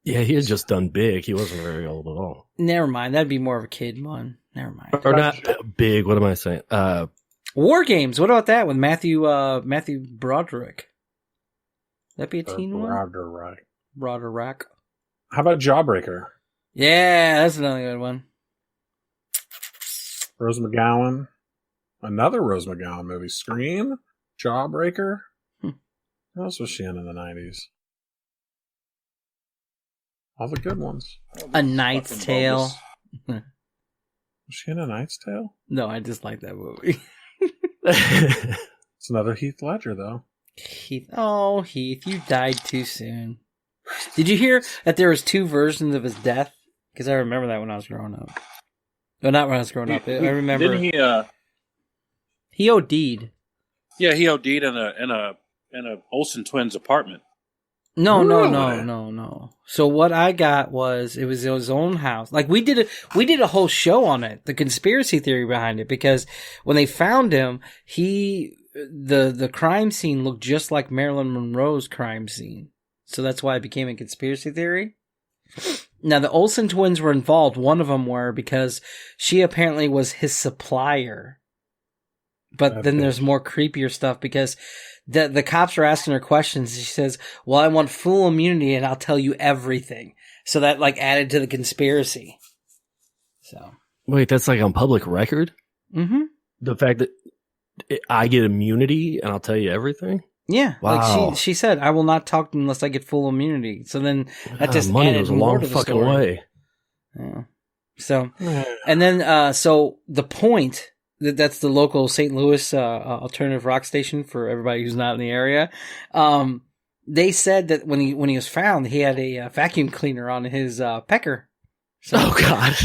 Yeah, he had just done Big. He wasn't very old at all. Never mind. That'd be more of a kid one. Never mind. Or not Big. What am I saying? War Games. What about that with Matthew Broderick? That'd be a teen one? Broderick. How about Jawbreaker? Yeah, that's another good one. Rose McGowan. Another Rose McGowan movie. Scream. Jawbreaker. What else was she in the 90s? All the good ones. A Knight's Tale. Was she in A Knight's Tale? No, I just like that movie. It's another Heath Ledger, though. Heath, you died too soon. Did you hear that there was 2 versions of his death? Because I remember that when I was growing up. Well, not when I was growing up. I remember. Didn't he? He OD'd. Yeah, he OD'd in a Olsen twins apartment. No. So what I got was it was his own house. Like we did a whole show on it, the conspiracy theory behind it, because when they found him, the crime scene looked just like Marilyn Monroe's crime scene. So that's why it became a conspiracy theory. Now the Olsen twins were involved. One of them were because she apparently was his supplier. But then there's more creepier stuff because the cops are asking her questions. She says, well, I want full immunity and I'll tell you everything. So that like added to the conspiracy. So wait, that's like on public record? Mm-hmm. The fact that I get immunity and I'll tell you everything? Yeah. Wow. Like she said, I will not talk unless I get full immunity. So then that just money added goes a more long to the fucking story. way. Yeah. So, and then, so the Point, that's the local St. Louis, alternative rock station for everybody who's not in the area. They said that when he was found, he had a vacuum cleaner on his, pecker. So, oh God.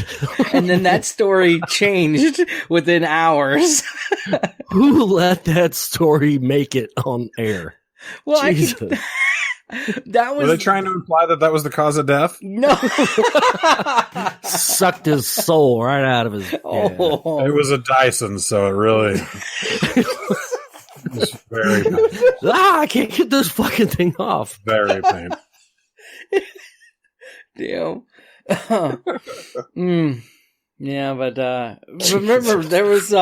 And then that story changed within hours. Who let that story make it on air? Well, Jesus. That was. Were they trying to imply that was the cause of death? No. Sucked his soul right out of his. Oh. It was a Dyson, so it really was very painful. I can't get this fucking thing off. Very painful. Damn. Yeah, but remember there was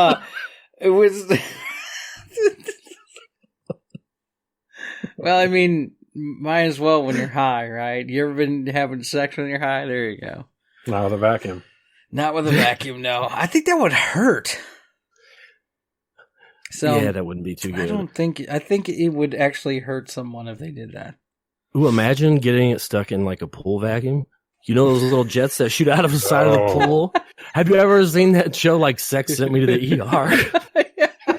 it was well, I mean, might as well when you're high, right? You ever been having sex when you're high? There you go. Not with a vacuum. Not with a vacuum, no. I think that would hurt. So yeah, that wouldn't be too good. I think it would actually hurt someone if they did that. Ooh, imagine getting it stuck in like a pool vacuum. You know those little jets that shoot out of the side of the pool? Have you ever seen that show like Sex Sent Me to the ER?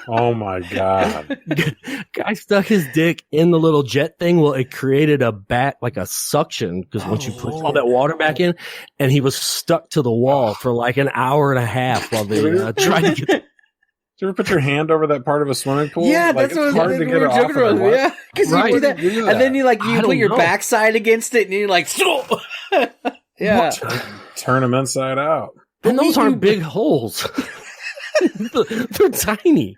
Oh my God. Guy stuck his dick in the little jet thing. Well, it created like a suction because once you put all that water back in, and he was stuck to the wall for like an hour and a half while they tried to get you ever put your hand over that part of a swimming pool? Yeah, like, that's what it's hard to get it off of the water. Yeah, because Right. you do that, and then you put your backside against it, and you're like, yeah. Turn them inside out. And those aren't big holes. They're tiny.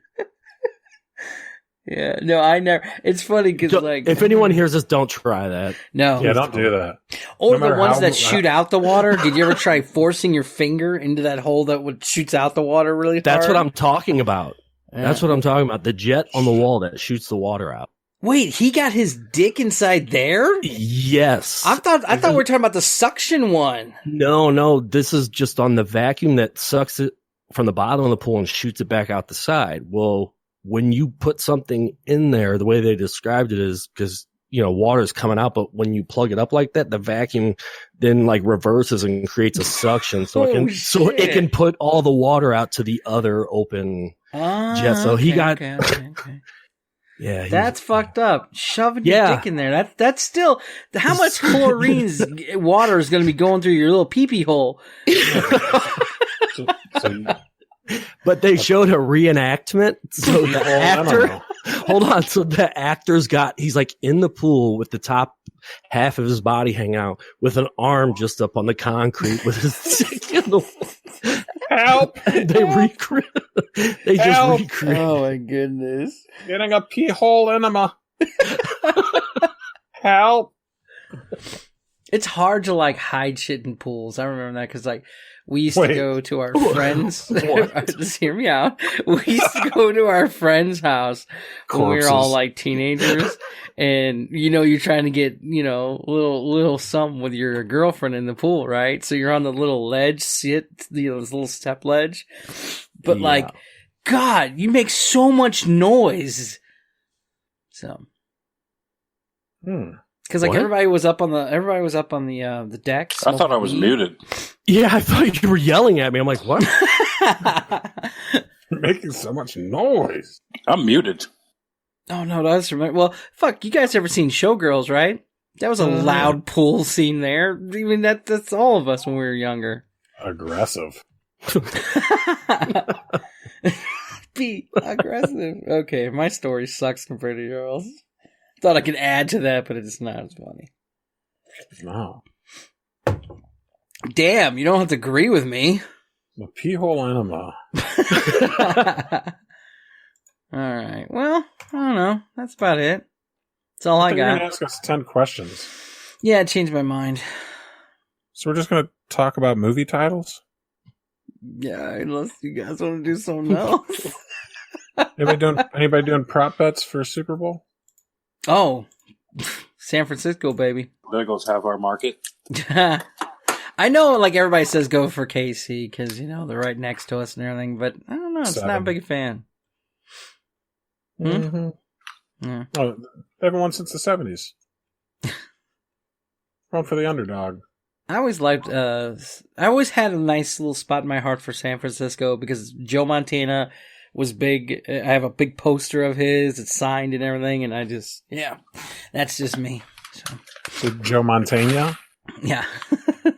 Yeah, no, I never. It's funny because, like, if anyone hears this, don't try that. No, yeah, don't do that. Or the ones that shoot out the water. Did you ever try forcing your finger into that hole that shoots out the water really hard? That's what I'm talking about. Yeah. That's what I'm talking about. The jet on the wall that shoots the water out. Wait, he got his dick inside there? Yes. I thought we were talking about the suction one. No. This is just on the vacuum that sucks it from the bottom of the pool and shoots it back out the side. Well, when you put something in there, the way they described it is because, water is coming out, but when you plug it up like that, the vacuum then like reverses and creates a suction. So it can put all the water out to the other open jet. So he got, okay. Yeah, that's fucked up. Shoving your dick in there. That's still how much chlorine's water is going to be going through your little pee-pee hole. But they showed a reenactment. So the actor, hold on. So the actor's he's like in the pool with the top half of his body hanging out with an arm just up on the concrete with his dick in the Help! They just recreate. Oh my goodness. Getting a pee hole enema. Help! It's hard to like hide shit in pools. I remember that because like we used to go to our friends. Just hear me out. We used to go to our friend's house when we were all like teenagers, and you're trying to get little something with your girlfriend in the pool, right? So you're on the little ledge, this little step ledge, but like, God, you make so much noise. So. Because like everybody was up on the deck. I thought I was muted. Yeah, I thought you were yelling at me. I'm like, what? You're making so much noise. I'm muted. Oh no, that's well. Fuck, you guys ever seen Showgirls, right? That was a loud pool scene there. I mean, that's all of us when we were younger. Aggressive. Be aggressive. Okay, my story sucks compared to yours. Thought I could add to that, but it's not as funny. No. Damn, you don't have to agree with me. The pee hole enema. All right. Well, I don't know. That's about it. That's all I got. You're gonna ask us 10 questions. Yeah, it changed my mind. So we're just gonna talk about movie titles? Yeah, unless you guys want to do something else. Anybody doing prop bets for Super Bowl? Oh, San Francisco, baby. There goes half our market. I know, like, everybody says go for KC because, they're right next to us and everything, but I don't know. It's not a big fan. Mm-hmm. Yeah. Oh, they haven't won since the 70s. Going for the underdog. I always liked, I always had a nice little spot in my heart for San Francisco because Joe Montana was big. I have a big poster of his. It's signed and everything, and that's just me. So Joe Montana? Yeah.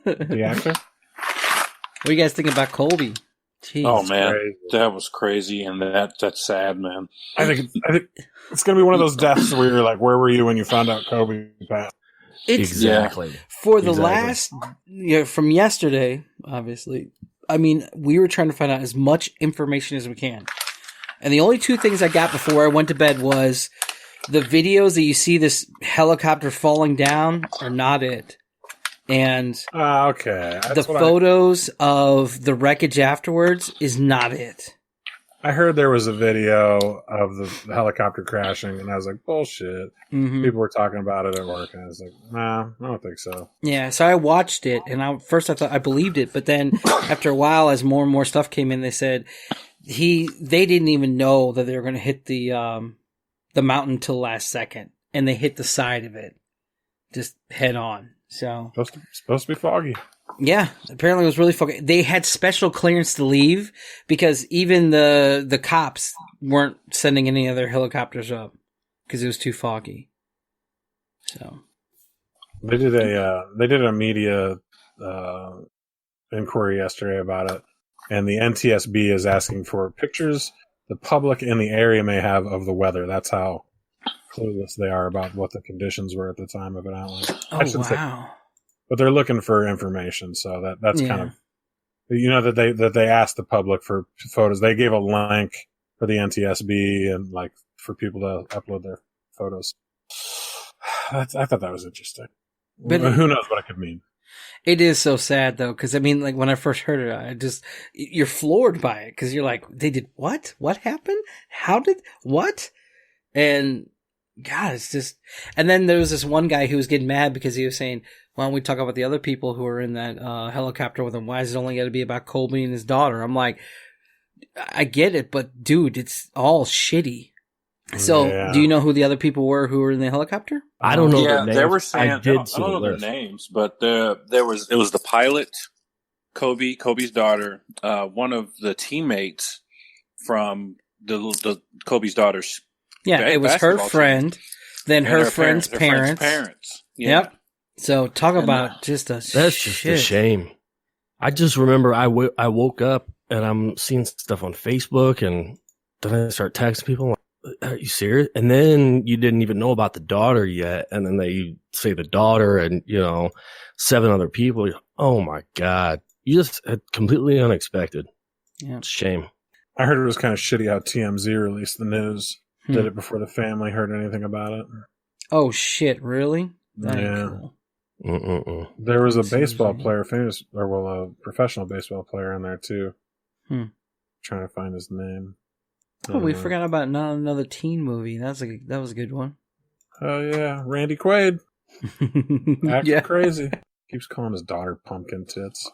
The actor? What do you guys think about Colby? Jeez, oh man, that was crazy, and that's sad, man. I think it's gonna be one of those deaths where you're like, where were you when you found out Kobe passed? Exactly. For the last, from yesterday, obviously. I mean, we were trying to find out as much information as we can. And the only two things I got before I went to bed was the videos that you see this helicopter falling down are not it. And okay. the photos of the wreckage afterwards is not it. I heard there was a video of the helicopter crashing, and I was like, bullshit. Mm-hmm. People were talking about it at work, and I was like, nah, I don't think so. Yeah, so I watched it, and first I thought I believed it, but then after a while, as more and more stuff came in, they said they didn't even know that they were going to hit the mountain till last second, and they hit the side of it just head on. So supposed to be foggy. Yeah, apparently it was really foggy. They had special clearance to leave because even the cops weren't sending any other helicopters up because it was too foggy. So they did a media inquiry yesterday about it, and the NTSB is asking for pictures the public in the area may have of the weather. That's how clueless they are about what the conditions were at the time of it outline. Oh, wow. But they're looking for information, so that's kind of, that they asked the public for photos. They gave a link for the NTSB and like for people to upload their photos. I thought that was interesting. But who knows what it could mean? It is so sad though, because I mean, like when I first heard it, you're floored by it because you're like, they did what? What happened? How did what? And God, it's just. And then there was this one guy who was getting mad because he was saying, "Why don't we talk about the other people who were in that helicopter with him? Why is it only got to be about Colby and his daughter?" I'm like, I get it, but dude, it's all shitty. So, do you know who the other people were who were in the helicopter? I don't know. Yeah, their they names. were saying I don't know their names, but it was the pilot, Kobe's daughter, one of the teammates from the Kobe's daughter's. Yeah, it was her friend, then her friend's parents. Yeah. Yep. So talk about just a that's just a shame. I just remember I woke up and I'm seeing stuff on Facebook, and then I start texting people. Like, are you serious? And then you didn't even know about the daughter yet, and then they say the daughter and 7 other people. Oh my God! You just completely unexpected. Yeah, it's a shame. I heard it was kind of shitty how TMZ released the news. Did it before the family heard anything about it. Oh shit! Really? That Cool. Mm-mm-mm. There was a baseball player, a professional baseball player in there too. Trying to find his name. Oh, we forgot about another teen movie. That was a good one. Oh yeah, Randy Quaid. Acting crazy. Keeps calling his daughter pumpkin tits.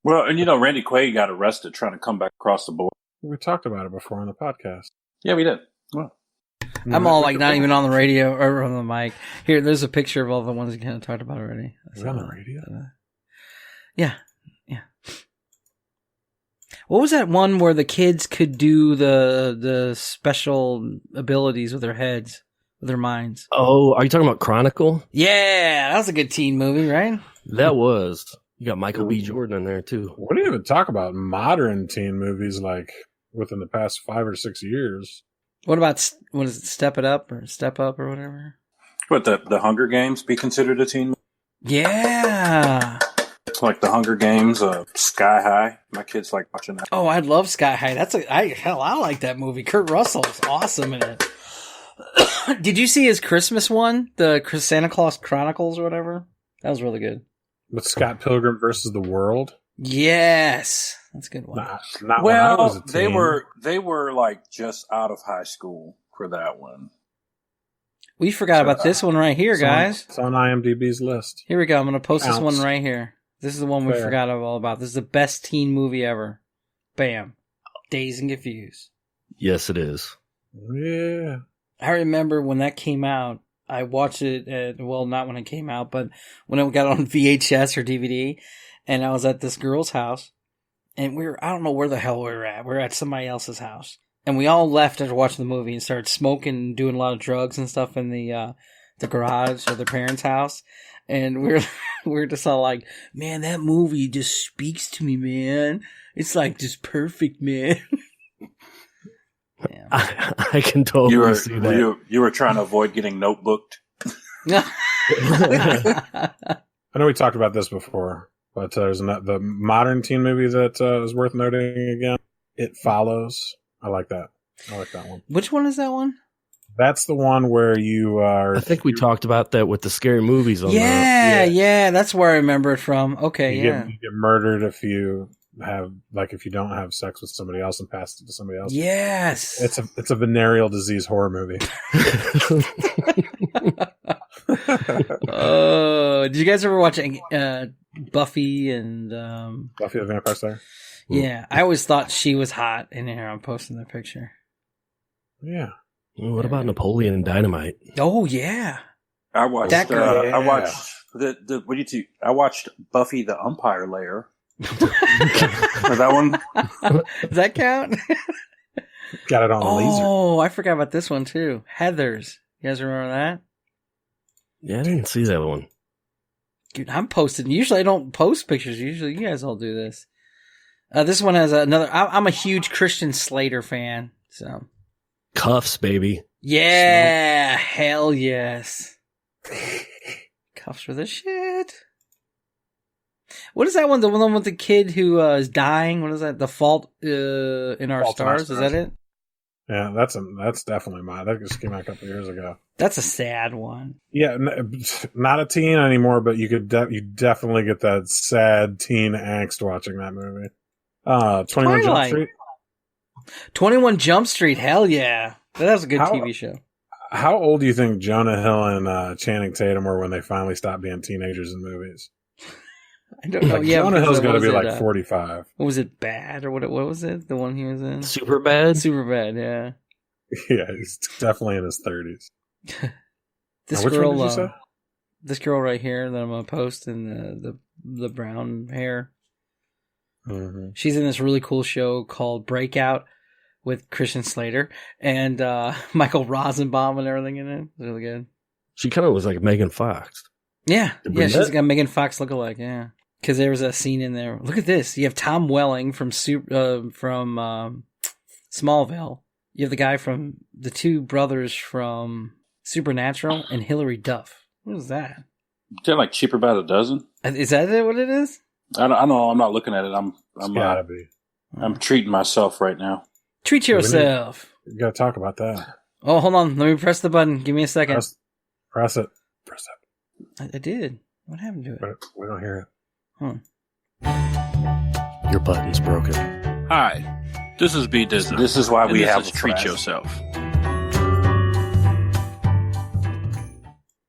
Well, and Randy Quaid got arrested trying to come back across the border. We talked about it before on the podcast. Yeah, we did. Well, I'm all like not even on the radio or on the mic. Here, there's a picture of all the ones we kind of talked about already. We're on the radio? Yeah. What was that one where the kids could do the special abilities with their heads, with their minds? Oh, are you talking about Chronicle? Yeah, that was a good teen movie, right? That was. You got Michael B. Jordan in there too. We didn't even talk about modern teen movies like within the past 5 or 6 years. What about Step It Up or Step Up or whatever? What the Hunger Games be considered a teen movie? Yeah. Like the Hunger Games, Sky High. My kids like watching that. Oh, I love Sky High. I like that movie. Kurt Russell's awesome in it. Did you see his Christmas one? The Santa Claus Chronicles or whatever? That was really good. With Scott Pilgrim versus the World? Yes. That's a good one. Not when I was a teen. They were like just out of high school for that one. We forgot about this one right here, guys. It's on IMDb's list. Here we go. I'm going to post this one right here. This is the one we forgot all about. This is the best teen movie ever. Bam. Dazed and Confused. Yes, it is. Yeah. I remember when that came out, I watched it not when it came out, but when it got on VHS or DVD, and I was at this girl's house, and I don't know where the hell we were at. We were at somebody else's house. And we all left after watching the movie and started smoking and doing a lot of drugs and stuff in the garage of their parents' house. And we were just all like, man, that movie just speaks to me, man. It's like just perfect, man. Yeah. I can totally see that. You were trying to avoid getting notebooked. I know we talked about this before, but there's the modern teen movie that is worth noting again. It Follows. I like that. I like that one. Which one is that one? That's the one where you are. I think we talked about that with the scary movies. Yeah. That's where I remember it from. Okay, you get murdered if you don't have sex with somebody else and pass it to somebody else. Yes, it's a venereal disease horror movie. Did you guys ever watch Buffy and Buffy the Vampire Slayer? Yeah, I always thought she was hot in here. I'm posting the picture. Yeah. What about Napoleon Dynamite? Oh yeah, I watched. I watched What do you think? I watched Buffy the Umpire Layer. That one. Does that count? Got it on laser. Oh, I forgot about this one too. Heathers. You guys remember that? Yeah, I didn't see that one. Dude, I'm posting. Usually I don't post pictures. Usually you guys all do this. This one has another. I'm a huge Christian Slater fan. So Cuffs, baby. yeah, hell yes. Cuffs for the shit. What is that one? The one with the kid who is dying. What is that? The Fault in Our Stars. Is that it? Yeah, that's definitely mine. That just came out a couple years ago. That's a sad one. Yeah, not a teen anymore, but you definitely get that sad teen angst watching that movie. 21 Jump Street. 21 Jump Street. Hell yeah, that was a good TV show. How old do you think Jonah Hill and Channing Tatum were when they finally stopped being teenagers in movies? I don't know. Yeah, Jonah Hill's got to be like 45. What was it? Bad or what was it? The one he was in? Super Bad. Super Bad. Yeah. Yeah, he's definitely in his 30s. This which girl, one did you say? This girl right here that I'm gonna post in the brown hair. Mm-hmm. She's in this really cool show called Breakout with Christian Slater and Michael Rosenbaum and everything in it. It's really good. She kind of was like Megan Fox. Yeah, she's got Megan Fox lookalike. Yeah, because there was a scene in there. Look at this. You have Tom Welling from Smallville. You have the guy from the two brothers from Supernatural and Hilary Duff. What is that? Is that like cheaper by the dozen? Is that what it is? I don't know. I'm not looking at it. It's gotta be. I'm treating myself right now. Treat yourself. You gotta talk about that. Oh, hold on. Let me press the button. Give me a second. Press it. Press it. I did. What happened to it? We don't hear it. Your button's broken. Hi, this is B Disney. This is why we have to treat yourself.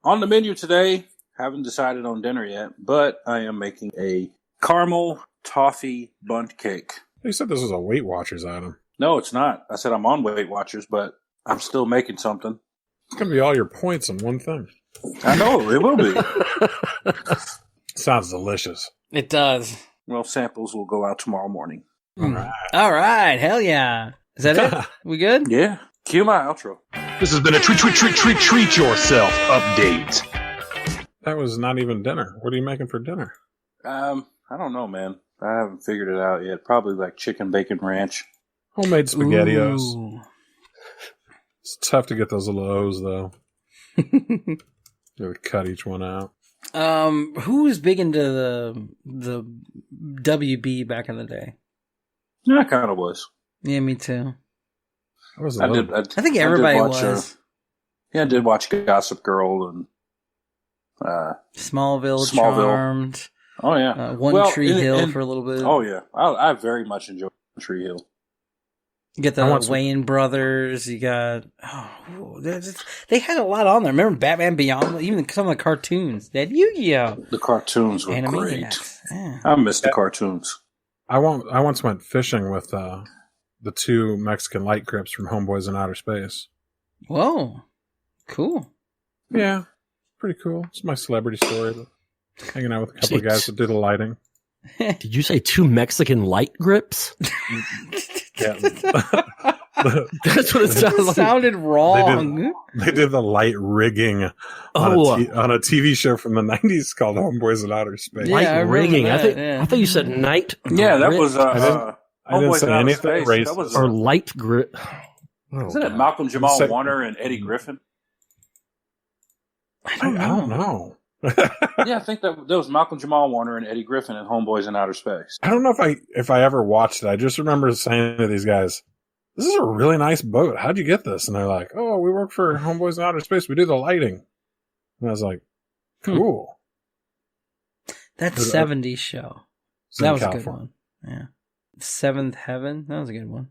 On the menu today, haven't decided on dinner yet, but I am making a caramel toffee bundt cake. You said this was a Weight Watchers item. No, it's not. I said I'm on Weight Watchers, but I'm still making something. It's going to be all your points in one thing. I know, it will be. Sounds delicious. It does. Well, samples will go out tomorrow morning. All right. Hell yeah. Is that it? We good? Yeah. Cue my outro. This has been a treat yourself update. That was not even dinner. What are you making for dinner? I don't know, man. I haven't figured it out yet. Probably like chicken bacon ranch. Homemade SpaghettiOs. Ooh. It's tough to get those little O's, though. You gotta cut each one out. Who was big into the WB back in the day? Yeah, I kind of was. Yeah, me too. I think everybody was. I did watch Gossip Girl and Smallville, Charmed. Oh yeah, One Tree Hill for a little bit. Oh yeah, I very much enjoyed One Tree Hill. You got the Wayans Brothers. You got they had a lot on there. Remember Batman Beyond? Even some of the cartoons. They had Yu-Gi-Oh. The cartoons were great. Yeah. I missed the cartoons. I once went fishing with the two Mexican light grips from Homeboys in Outer Space. Whoa, cool. Yeah, pretty cool. It's my celebrity story. Hanging out with a couple of guys that do the lighting. Did you say two Mexican light grips? Yeah. That's what it sounded like. Sounded wrong. They did the light rigging on a TV show from the 90s called Homeboys in Outer Space. Light rigging. I thought you said night. Yeah, that was I didn't say anything racist. That was, or light grip. Isn't it Malcolm Jamal Warner and Eddie Griffin? I don't know. Yeah, I think that was Malcolm Jamal Warner and Eddie Griffin in Homeboys in Outer Space. I don't know if I ever watched it. I just remember saying to these guys, "This is a really nice boat. How'd you get this?" And they're like, "Oh, we work for Homeboys in Outer Space. We do the lighting." And I was like, "Cool." That 70s show. That was a good one. Yeah. Seventh Heaven. That was a good one.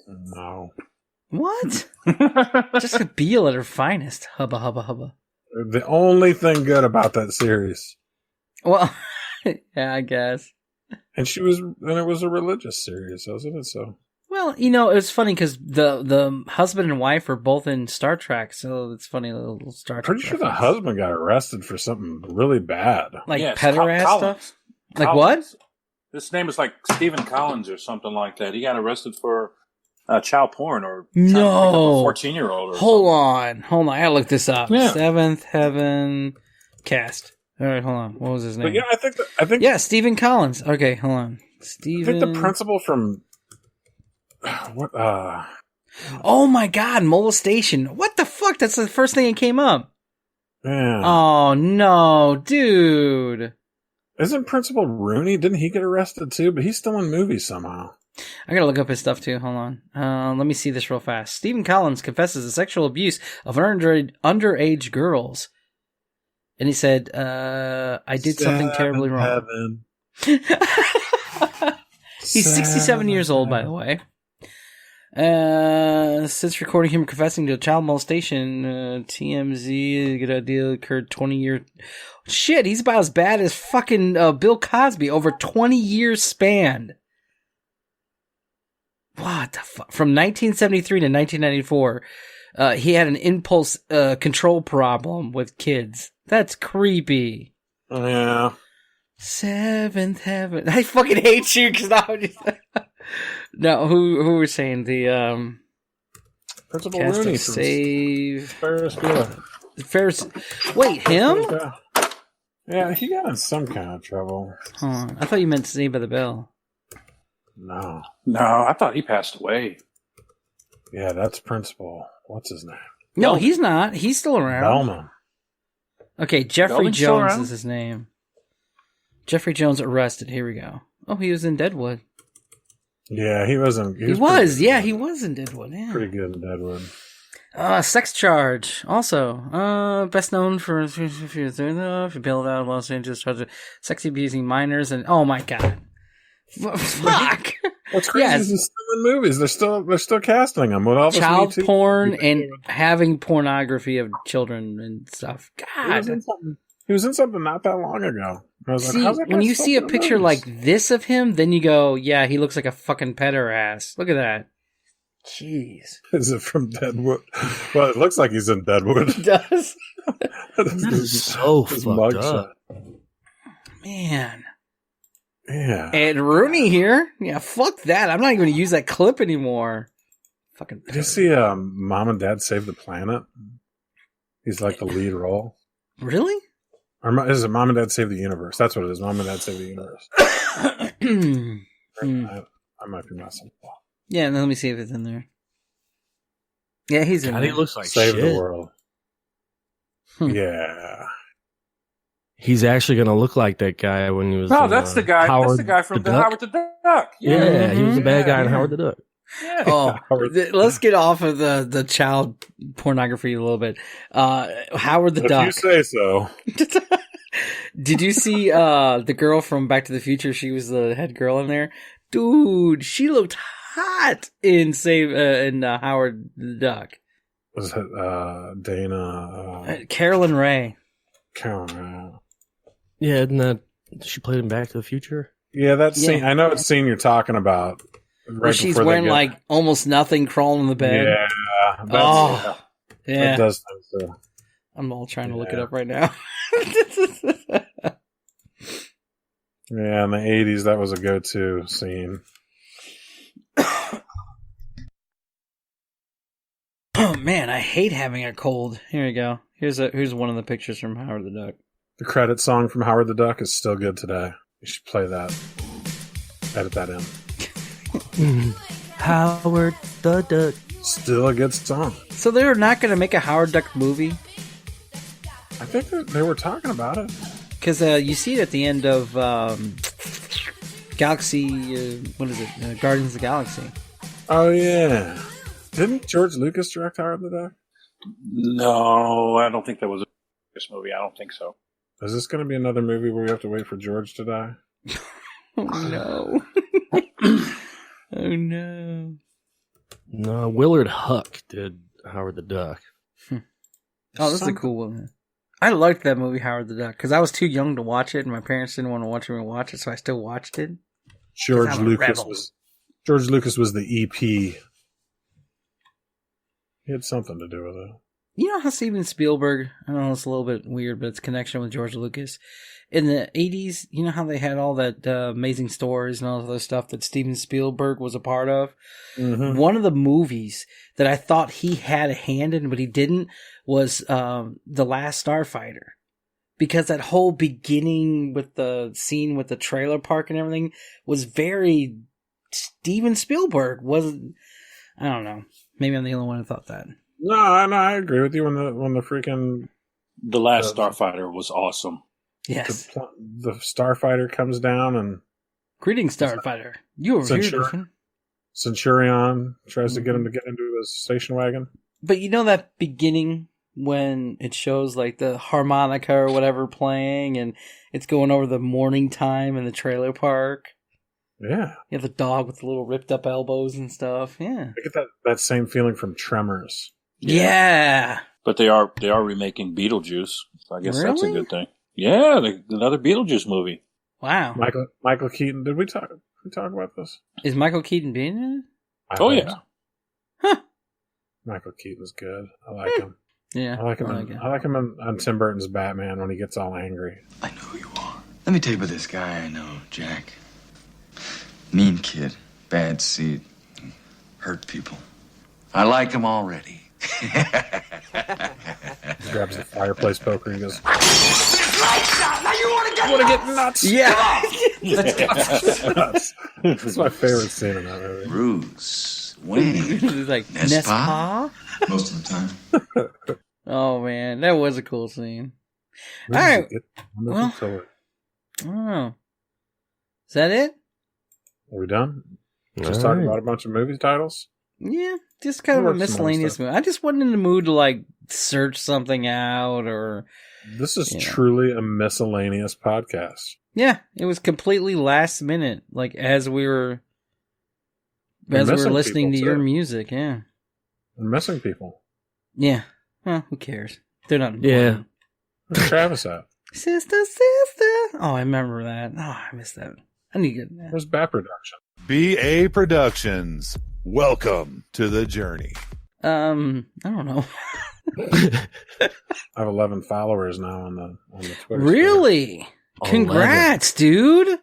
No. What? Jessica Biel at her finest. Hubba, hubba, hubba. The only thing good about that series. Well, yeah, I guess. And it was a religious series, wasn't it? So. Well, it was funny because the husband and wife are both in Star Trek, so it's funny little Star Trek. Pretty sure the husband got arrested for something really bad, like pederast stuff. Like what? His name is like Stephen Collins or something like that. He got arrested for child porn or no 14-year-old. Hold on. I gotta look this up. Yeah. Seventh Heaven cast. All right, hold on. What was his name? But yeah, I think yeah, Stephen Collins. Okay, hold on. Steven. I think the principal from what? Oh my God, molestation! What the fuck? That's the first thing that came up. Yeah. Oh no, dude! Isn't Principal Rooney? Didn't he get arrested too? But he's still in movies somehow. I gotta look up his stuff too. Hold on. Let me see this real fast. Stephen Collins confesses to sexual abuse of underage girls. And he said, I did something terribly wrong. He's 67 years old, by the way. Since recording him confessing to child molestation, TMZ, good idea, occurred 20 years. Shit, he's about as bad as fucking Bill Cosby, over 20 years span. What the fuck? From 1973 to 1994, he had an impulse control problem with kids. That's creepy. Yeah. Seventh Heaven. I fucking hate you because now. No, who was saying the Principal Rooney save Ferris Bueller. Ferris. Wait, him? Yeah, he got in some kind of trouble. Hold on. I thought you meant Saved by the Bell. No, I thought he passed away. Yeah, that's Principal. What's his name? No, he's not. He's still around. Bellman. Okay, Jeffrey Bellman's still Jones around? is his name. Jeffrey Jones arrested. Here we go. Oh, he was in Deadwood. Yeah, he wasn't. He was. Yeah, he was in Deadwood. Yeah. Pretty good in Deadwood. Sex charge. Also, best known for if you bailed out of Los Angeles, charge of sex abusing minors, and oh my god, fuck. What's crazy is he's still in movies. They're still casting him with all this child Me Too. porn and having pornography of children and stuff. God, he was in something not that long ago. I was see, like, how's that when guy you still see a in picture movies? like this of him, then you go, yeah, he looks like a fucking pedo ass. Look at that. Jeez. Is it from Deadwood? Well, it looks like he's in Deadwood. It does. That is so fucked up. Man. Yeah. And Rooney here. Yeah, fuck that. I'm not even going to use that clip anymore. Fucking. Did you see Mom and Dad Save the Planet? He's like the lead role. Really? Or is it Mom and Dad Save the Universe? That's what it is. Mom and Dad Save the Universe. I might be messing up. Yeah, let me see if it's in there. Yeah, he's in God, there. he looks like Save shit. the World. Yeah. He's actually going to look like that guy when he was. No, that's the guy. Howard That's the guy from the Howard the Duck. Yeah, he was a bad guy in Howard the Duck. Yeah. Oh, let's get off of the child pornography a little bit. Howard the Duck. If you say so. Did you see the girl from Back to the Future? She was the head girl in there. Dude, she looked hot in Howard the Duck. Was it Dana? Carolyn Ray. Carolyn Ray. Yeah, isn't that she played in Back to the Future? Yeah, that scene. I know what scene you're talking about. Right where she's before they wearing get- like almost nothing, crawling in the bed. Yeah. Oh, yeah. It does things so. I'm all trying to look it up right now. Yeah, in the 80s, that was a go-to scene. Oh man, I hate having a cold. Here we go. Here's one of the pictures from Howard the Duck. The credit song from Howard the Duck is still good today. You should play that. Edit that in. Howard the Duck. Still a good song. So they're not going to make a Howard Duck movie? I think they were talking about it. Because you see it at the end of Galaxy, what is it? Guardians of the Galaxy. Oh, yeah. Didn't George Lucas direct Howard the Duck? No, I don't think that was a movie. I don't think so. Is this going to be another movie where we have to wait for George to die? Oh, no. Oh, no. No, Willard Huck did Howard the Duck. Oh, this is a cool one. I liked that movie, Howard the Duck, because I was too young to watch it, and my parents didn't want to watch it, so I still watched it. George Lucas was the EP. He had something to do with it. You know how Steven Spielberg, I know it's a little bit weird, but it's connection with George Lucas. In the 80s, you know how they had all that amazing stories and all of other stuff that Steven Spielberg was a part of? Mm-hmm. One of the movies that I thought he had a hand in, but he didn't, was The Last Starfighter. because that whole beginning with the scene with the trailer park and everything was very Steven Spielberg. Wasn't, I don't know. Maybe I'm the only one who thought that. No, I agree with you. When the freaking The Last Starfighter was awesome. Yes. The Starfighter comes down and greetings, Starfighter. You over here, Griffin. Centurion tries to get him to get into his station wagon. But you know that beginning when it shows like the harmonica or whatever playing and it's going over the morning time in the trailer park? Yeah. You have the dog with the little ripped up elbows and stuff. Yeah. I get that same feeling from Tremors. Yeah. But they are remaking Beetlejuice. So I guess that's a Really? good thing. Yeah, another Beetlejuice movie. Wow. Michael Keaton. Did we talk about this? Is Michael Keaton being in it? Oh yeah. Huh. Michael Keaton's good. I like him. Yeah. I like him on Tim Burton's Batman when he gets all angry. I know who you are. Let me tell you about this guy I know, Jack. Mean kid, bad seed, hurt people. I like him already. He grabs the fireplace poker and goes, Now you want to get nuts? Yeah. That's my favorite scene in that movie. Bruce Wayne. He's like, Nespa? Nespa? Most of the time. Oh, man. That was a cool scene. All right. Well, I don't know. Is that it? Are we done? Just talking about a bunch of movie titles? Yeah, just kind of a miscellaneous movie. I just wasn't in the mood to like search something out or. This is truly a miscellaneous podcast. Yeah, it was completely last minute, like as we were listening to your music. Yeah, we're missing people. Yeah, well, who cares? They're not. Yeah. Where's Travis at? Sister. Oh, I remember that. Oh, I missed that. I need to get that. Where's Bat Production? BA Productions. Welcome to the journey. I don't know. I have 11 followers now on the Twitter. Really? Congrats, dude.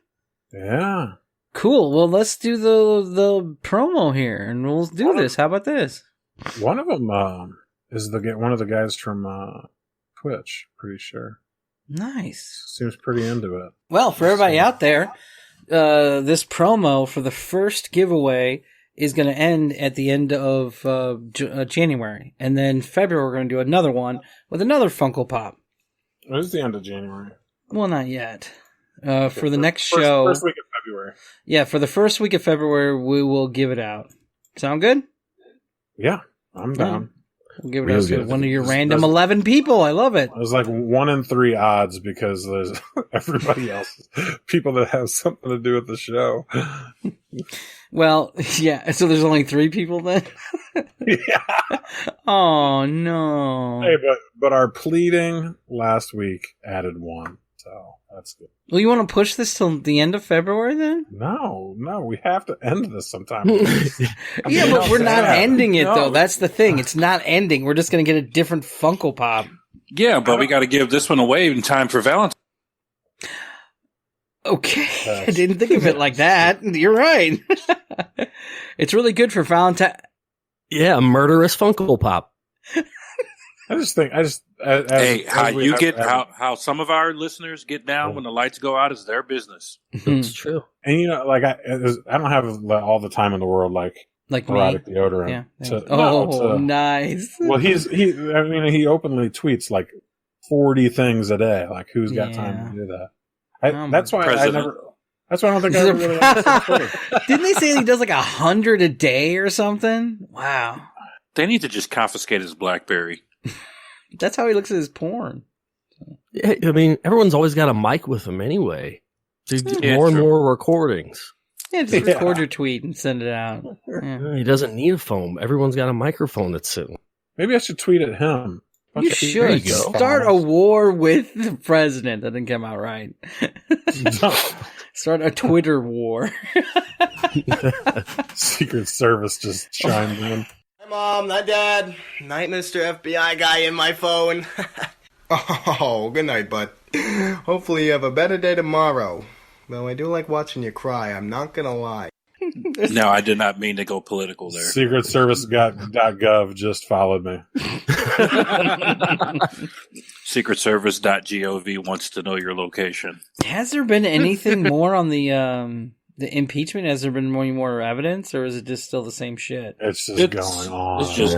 Yeah. Cool. Well, let's do the promo here, and we'll do this. How about this? One of them is one of the guys from Twitch. Pretty sure. Nice. Seems pretty into it. Well, for everybody out there, this promo for the first giveaway is going to end at the end of January. And then February, we're going to do another one with another Funko Pop. It is the end of January. Well, not yet. For the next show. First week of February. Yeah, for the first week of February, we will give it out. Sound good? Yeah, I'm down. We'll give it out to one of your random 11 people. I love it. It was like 1 in 3 odds because there's everybody else, people that have something to do with the show. Well, yeah. So there's only 3 people then. Yeah. Oh no. Hey, but our pleading last week added 1, so that's good. Well, you want to push this till the end of February then? No, we have to end this sometime. Yeah, but we're not ending it though. That's the thing. It's not ending. We're just going to get a different Funko Pop. Yeah, but we got to give this one away in time for Valentine's. Okay, I didn't think of it like that. You're right. It's really good for Valentine. Yeah, a murderous Funko Pop. How some of our listeners get down when the lights go out is their business. It's true. And like I don't have all the time in the world like erotic deodorant. Yeah. Nice. Well, he openly tweets like 40 things a day. Like who's got time to do that? That's why I don't think I ever really understood Twitter. Didn't they say he does like 100 a day or something? Wow. They need to just confiscate his BlackBerry. That's how he looks at his porn. Yeah, I mean, everyone's always got a mic with them anyway. So you get more and more recordings. Yeah, just record your tweet and send it out. Yeah. He doesn't need a phone. Everyone's got a microphone that's sitting. Maybe I should tweet at him. You should start a war with the president. That didn't come out right. Start a Twitter war. Secret Service just chimed in. Hi, Mom. Hi, Dad. Night, Mr. FBI guy in my phone. Oh, good night, bud. Hopefully you have a better day tomorrow. Though I do like watching you cry, I'm not gonna lie. No, I did not mean to go political there. SecretService.gov just followed me. SecretService.gov wants to know your location. Has there been anything more on the impeachment? Has there been any more evidence, or is it just still the same shit? It's just going on. It's just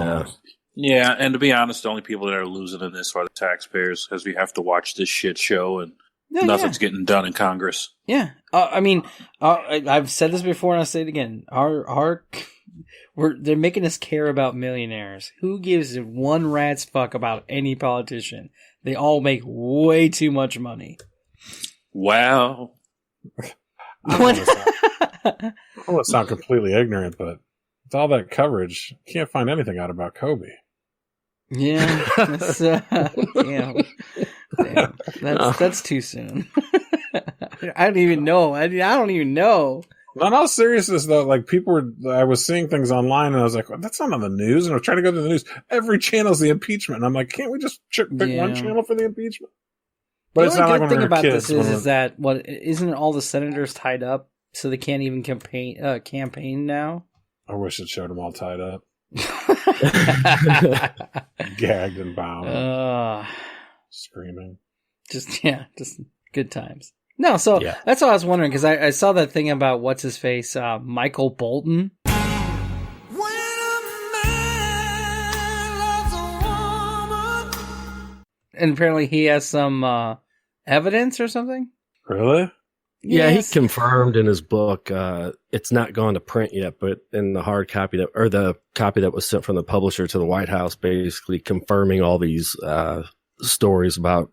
yeah. And to be honest, the only people that are losing in this are the taxpayers, because we have to watch this shit show and nothing's getting done in Congress. Yeah, I mean, I've said this before and I'll say it again. They're making us care about millionaires. Who gives one rat's fuck about any politician? They all make way too much money. Wow. I don't want to sound completely ignorant, but with all that coverage, you can't find anything out about Kobe. Yeah, that's, damn. That's too soon. I don't even know. I don't even know. In all seriousness, though, like I was seeing things online, and I was like, well, "That's not on the news." And I was trying to go to the news. Every channel's the impeachment, and I'm like, "Can't we just pick one channel for the impeachment?" But the it's only not good like thing when about kids, this is that isn't all the senators tied up, so they can't even campaign now. I wish it showed them all tied up, gagged and bound, screaming. Just good times. No, so that's all I was wondering, because I saw that thing about what's his face, Michael Bolton. And apparently he has some evidence or something. Really? Yeah, he confirmed in his book. It's not gone to print yet, but in the hard copy the copy that was sent from the publisher to the White House, basically confirming all these stories about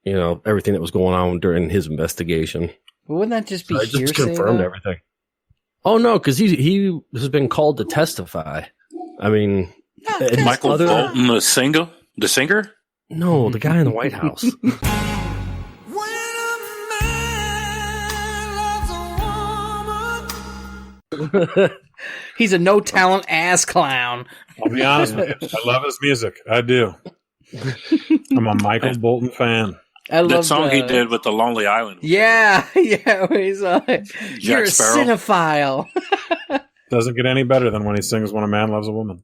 everything that was going on during his investigation. But wouldn't that just be hearsay? Just confirmed everything. Oh no, because he has been called to testify. I mean, Michael Bolton, the singer. No, the guy in the White House. He's a no talent ass clown. I'll be honest with you. I love his music. I do. I'm a Michael Bolton fan. I love that song he did with the Lonely Island. Yeah. He's like, you're a cinephile. Doesn't get any better than when he sings "When a Man Loves a Woman."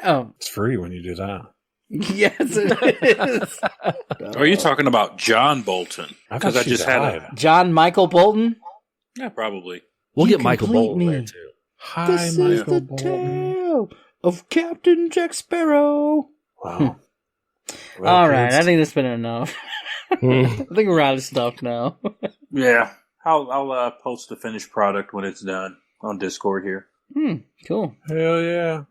It's free when you do that. Yes, it is. Are you talking about John Bolton? Because I just had John Michael Bolton. Yeah, probably. We'll get Michael Bolton there too. Hi, this Michael is the Bolton. tale of Captain Jack Sparrow. Wow. Well, all right, I think that's been enough. I think we're out of stuff now. Yeah, I'll post the finished product when it's done on Discord here. Cool. Hell yeah.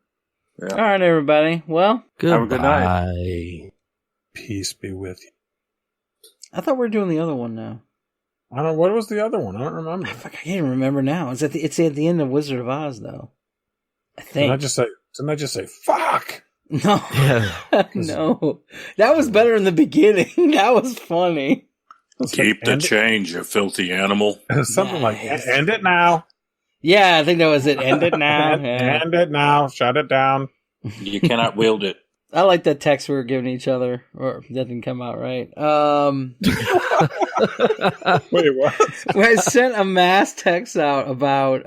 All right, everybody. Well, have a good night. Peace be with you. I thought we were doing the other one now. I don't know. What was the other one? I don't remember. I can't even remember now. It's at the end of Wizard of Oz, though. I think. Didn't I just say fuck? No. Yeah. No. That was better in the beginning. That was funny. Keep the change, you filthy animal. Something like, end it now. Yeah, I think that was it. End it now. End it now. Shut it down. You cannot wield it. I like that text we were giving each other. Or that didn't come out right. Wait, what? I sent a mass text out about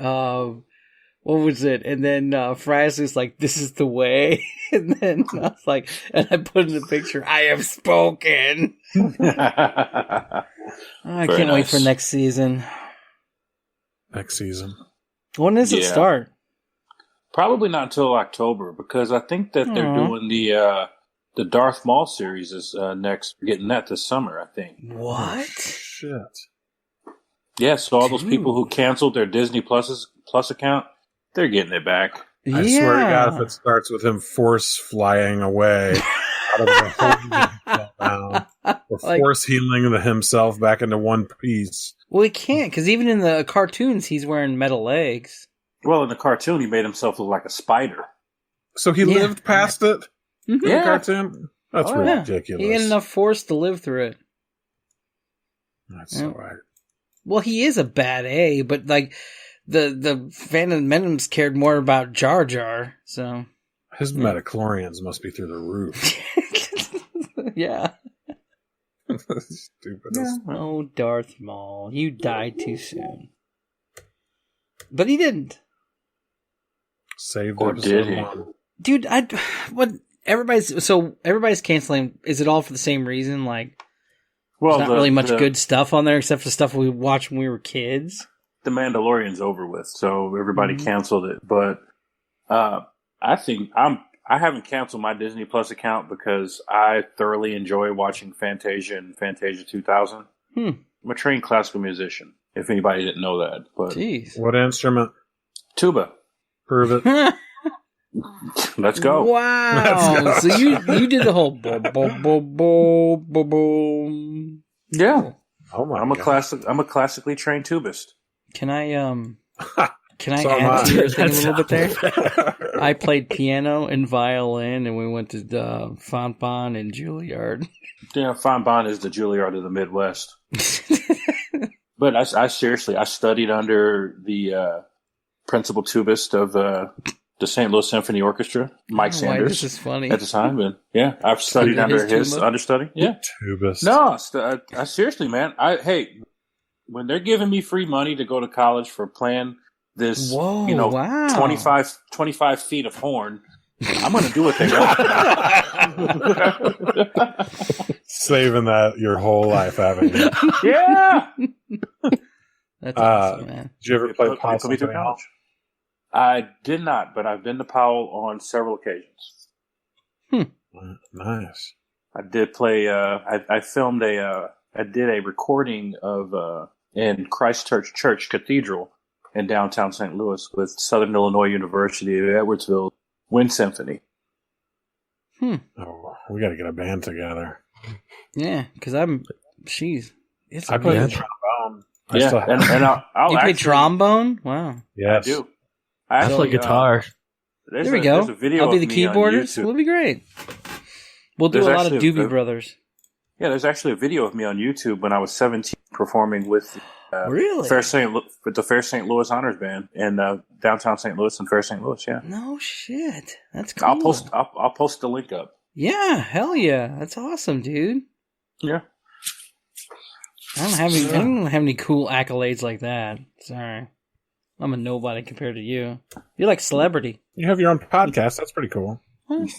what was it? And then Fries was like, "This is the way." And then I was like, and I put in the picture, "I have spoken." I can't wait for next season. Next season. When does it start? Probably not until October, because I think that they're doing the Darth Maul series is next, getting that this summer, I think. What? Shit. Yeah, so all those people who canceled their Disney Plus account, they're getting it back. I swear to God, if it starts with him force flying away out of the hole or force healing himself back into one piece. Well, he can't, because even in the cartoons, he's wearing metal legs. Well, in the cartoon, he made himself look like a spider. So he lived past it in the Yeah. cartoon? That's ridiculous. He had enough force to live through it. That's so right. Well, he is a bad A, but like the Phantom Menims cared more about Jar Jar, so his metachlorians must be through the roof. yeah. Stupidest. Oh, Darth Maul, you died too soon. But he didn't. Saved Or did he? Dude, everybody's canceling. Is it all for the same reason? Like, Well, there's not really much good stuff on there except for stuff we watched when we were kids. The Mandalorian's over with, so everybody canceled it. But I think I haven't canceled my Disney Plus account because I thoroughly enjoy watching Fantasia and Fantasia 2000. I'm a trained classical musician, if anybody didn't know that. But jeez. What instrument? Tuba. Prove it. Let's go. Wow. Let's So go. you did the whole boom. Yeah. Oh my I'm a God. I'm a classically trained tubist. Can I So am add to I. your thing a little bit there? I played piano and violin, and we went to Fontbonne and Juilliard. Yeah, Fontbonne is the Juilliard of the Midwest. But I seriously, I studied under the principal tubist of the St. Louis Symphony Orchestra, Mike Sanders. This is funny. At the time, and yeah, I've studied under his tuba? understudy. Yeah, Tubist. no, I seriously, man. When they're giving me free money to go to college for playing this, Whoa, 25 feet of horn, I'm going to do what they want. Saving that your whole life, haven't you? Yeah. That's awesome, man. Did you ever play Put Powell me through Symphony Hall? college. I did not, but I've been to Powell on several occasions. Nice. I did play. I filmed I did a recording of in Christchurch Church Cathedral in downtown St. Louis with Southern Illinois University of Edwardsville Wind Symphony. Oh, we got to get a band together. Yeah, because it's I play the trombone. Yeah, and I'll you play actually, trombone? Wow. Yes. I do. I play guitar. There we go. There's a video I'll be the of me on keyboardist. YouTube. We'll be great. We'll do There's a lot of actually Doobie Brothers. Yeah, there's actually a video of me on YouTube when I was 17 performing with Really? with the Fair St. Louis Honors Band in downtown St. Louis and Fair St. Louis. Yeah. No shit. That's cool. I'll post the link up. Yeah, hell yeah. That's awesome, dude. Yeah. I don't have any cool accolades like that. Sorry. I'm a nobody compared to you. You're like celebrity. You have your own podcast. That's pretty cool.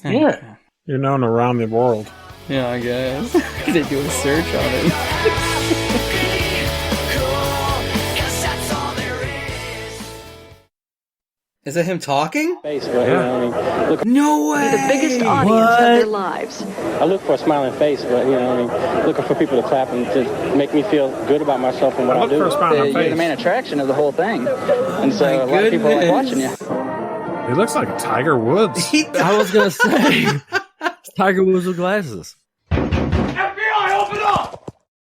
Yeah. You're known around the world. Yeah, I guess. They do a search on it. Is that him talking? No way! The biggest audience of their lives. I look for a smiling face, but looking for people to clap and to make me feel good about myself and what I do. You're the main attraction of the whole thing, and so a lot of people like watching you. He looks like Tiger Woods. I was gonna say Tiger Woods with glasses.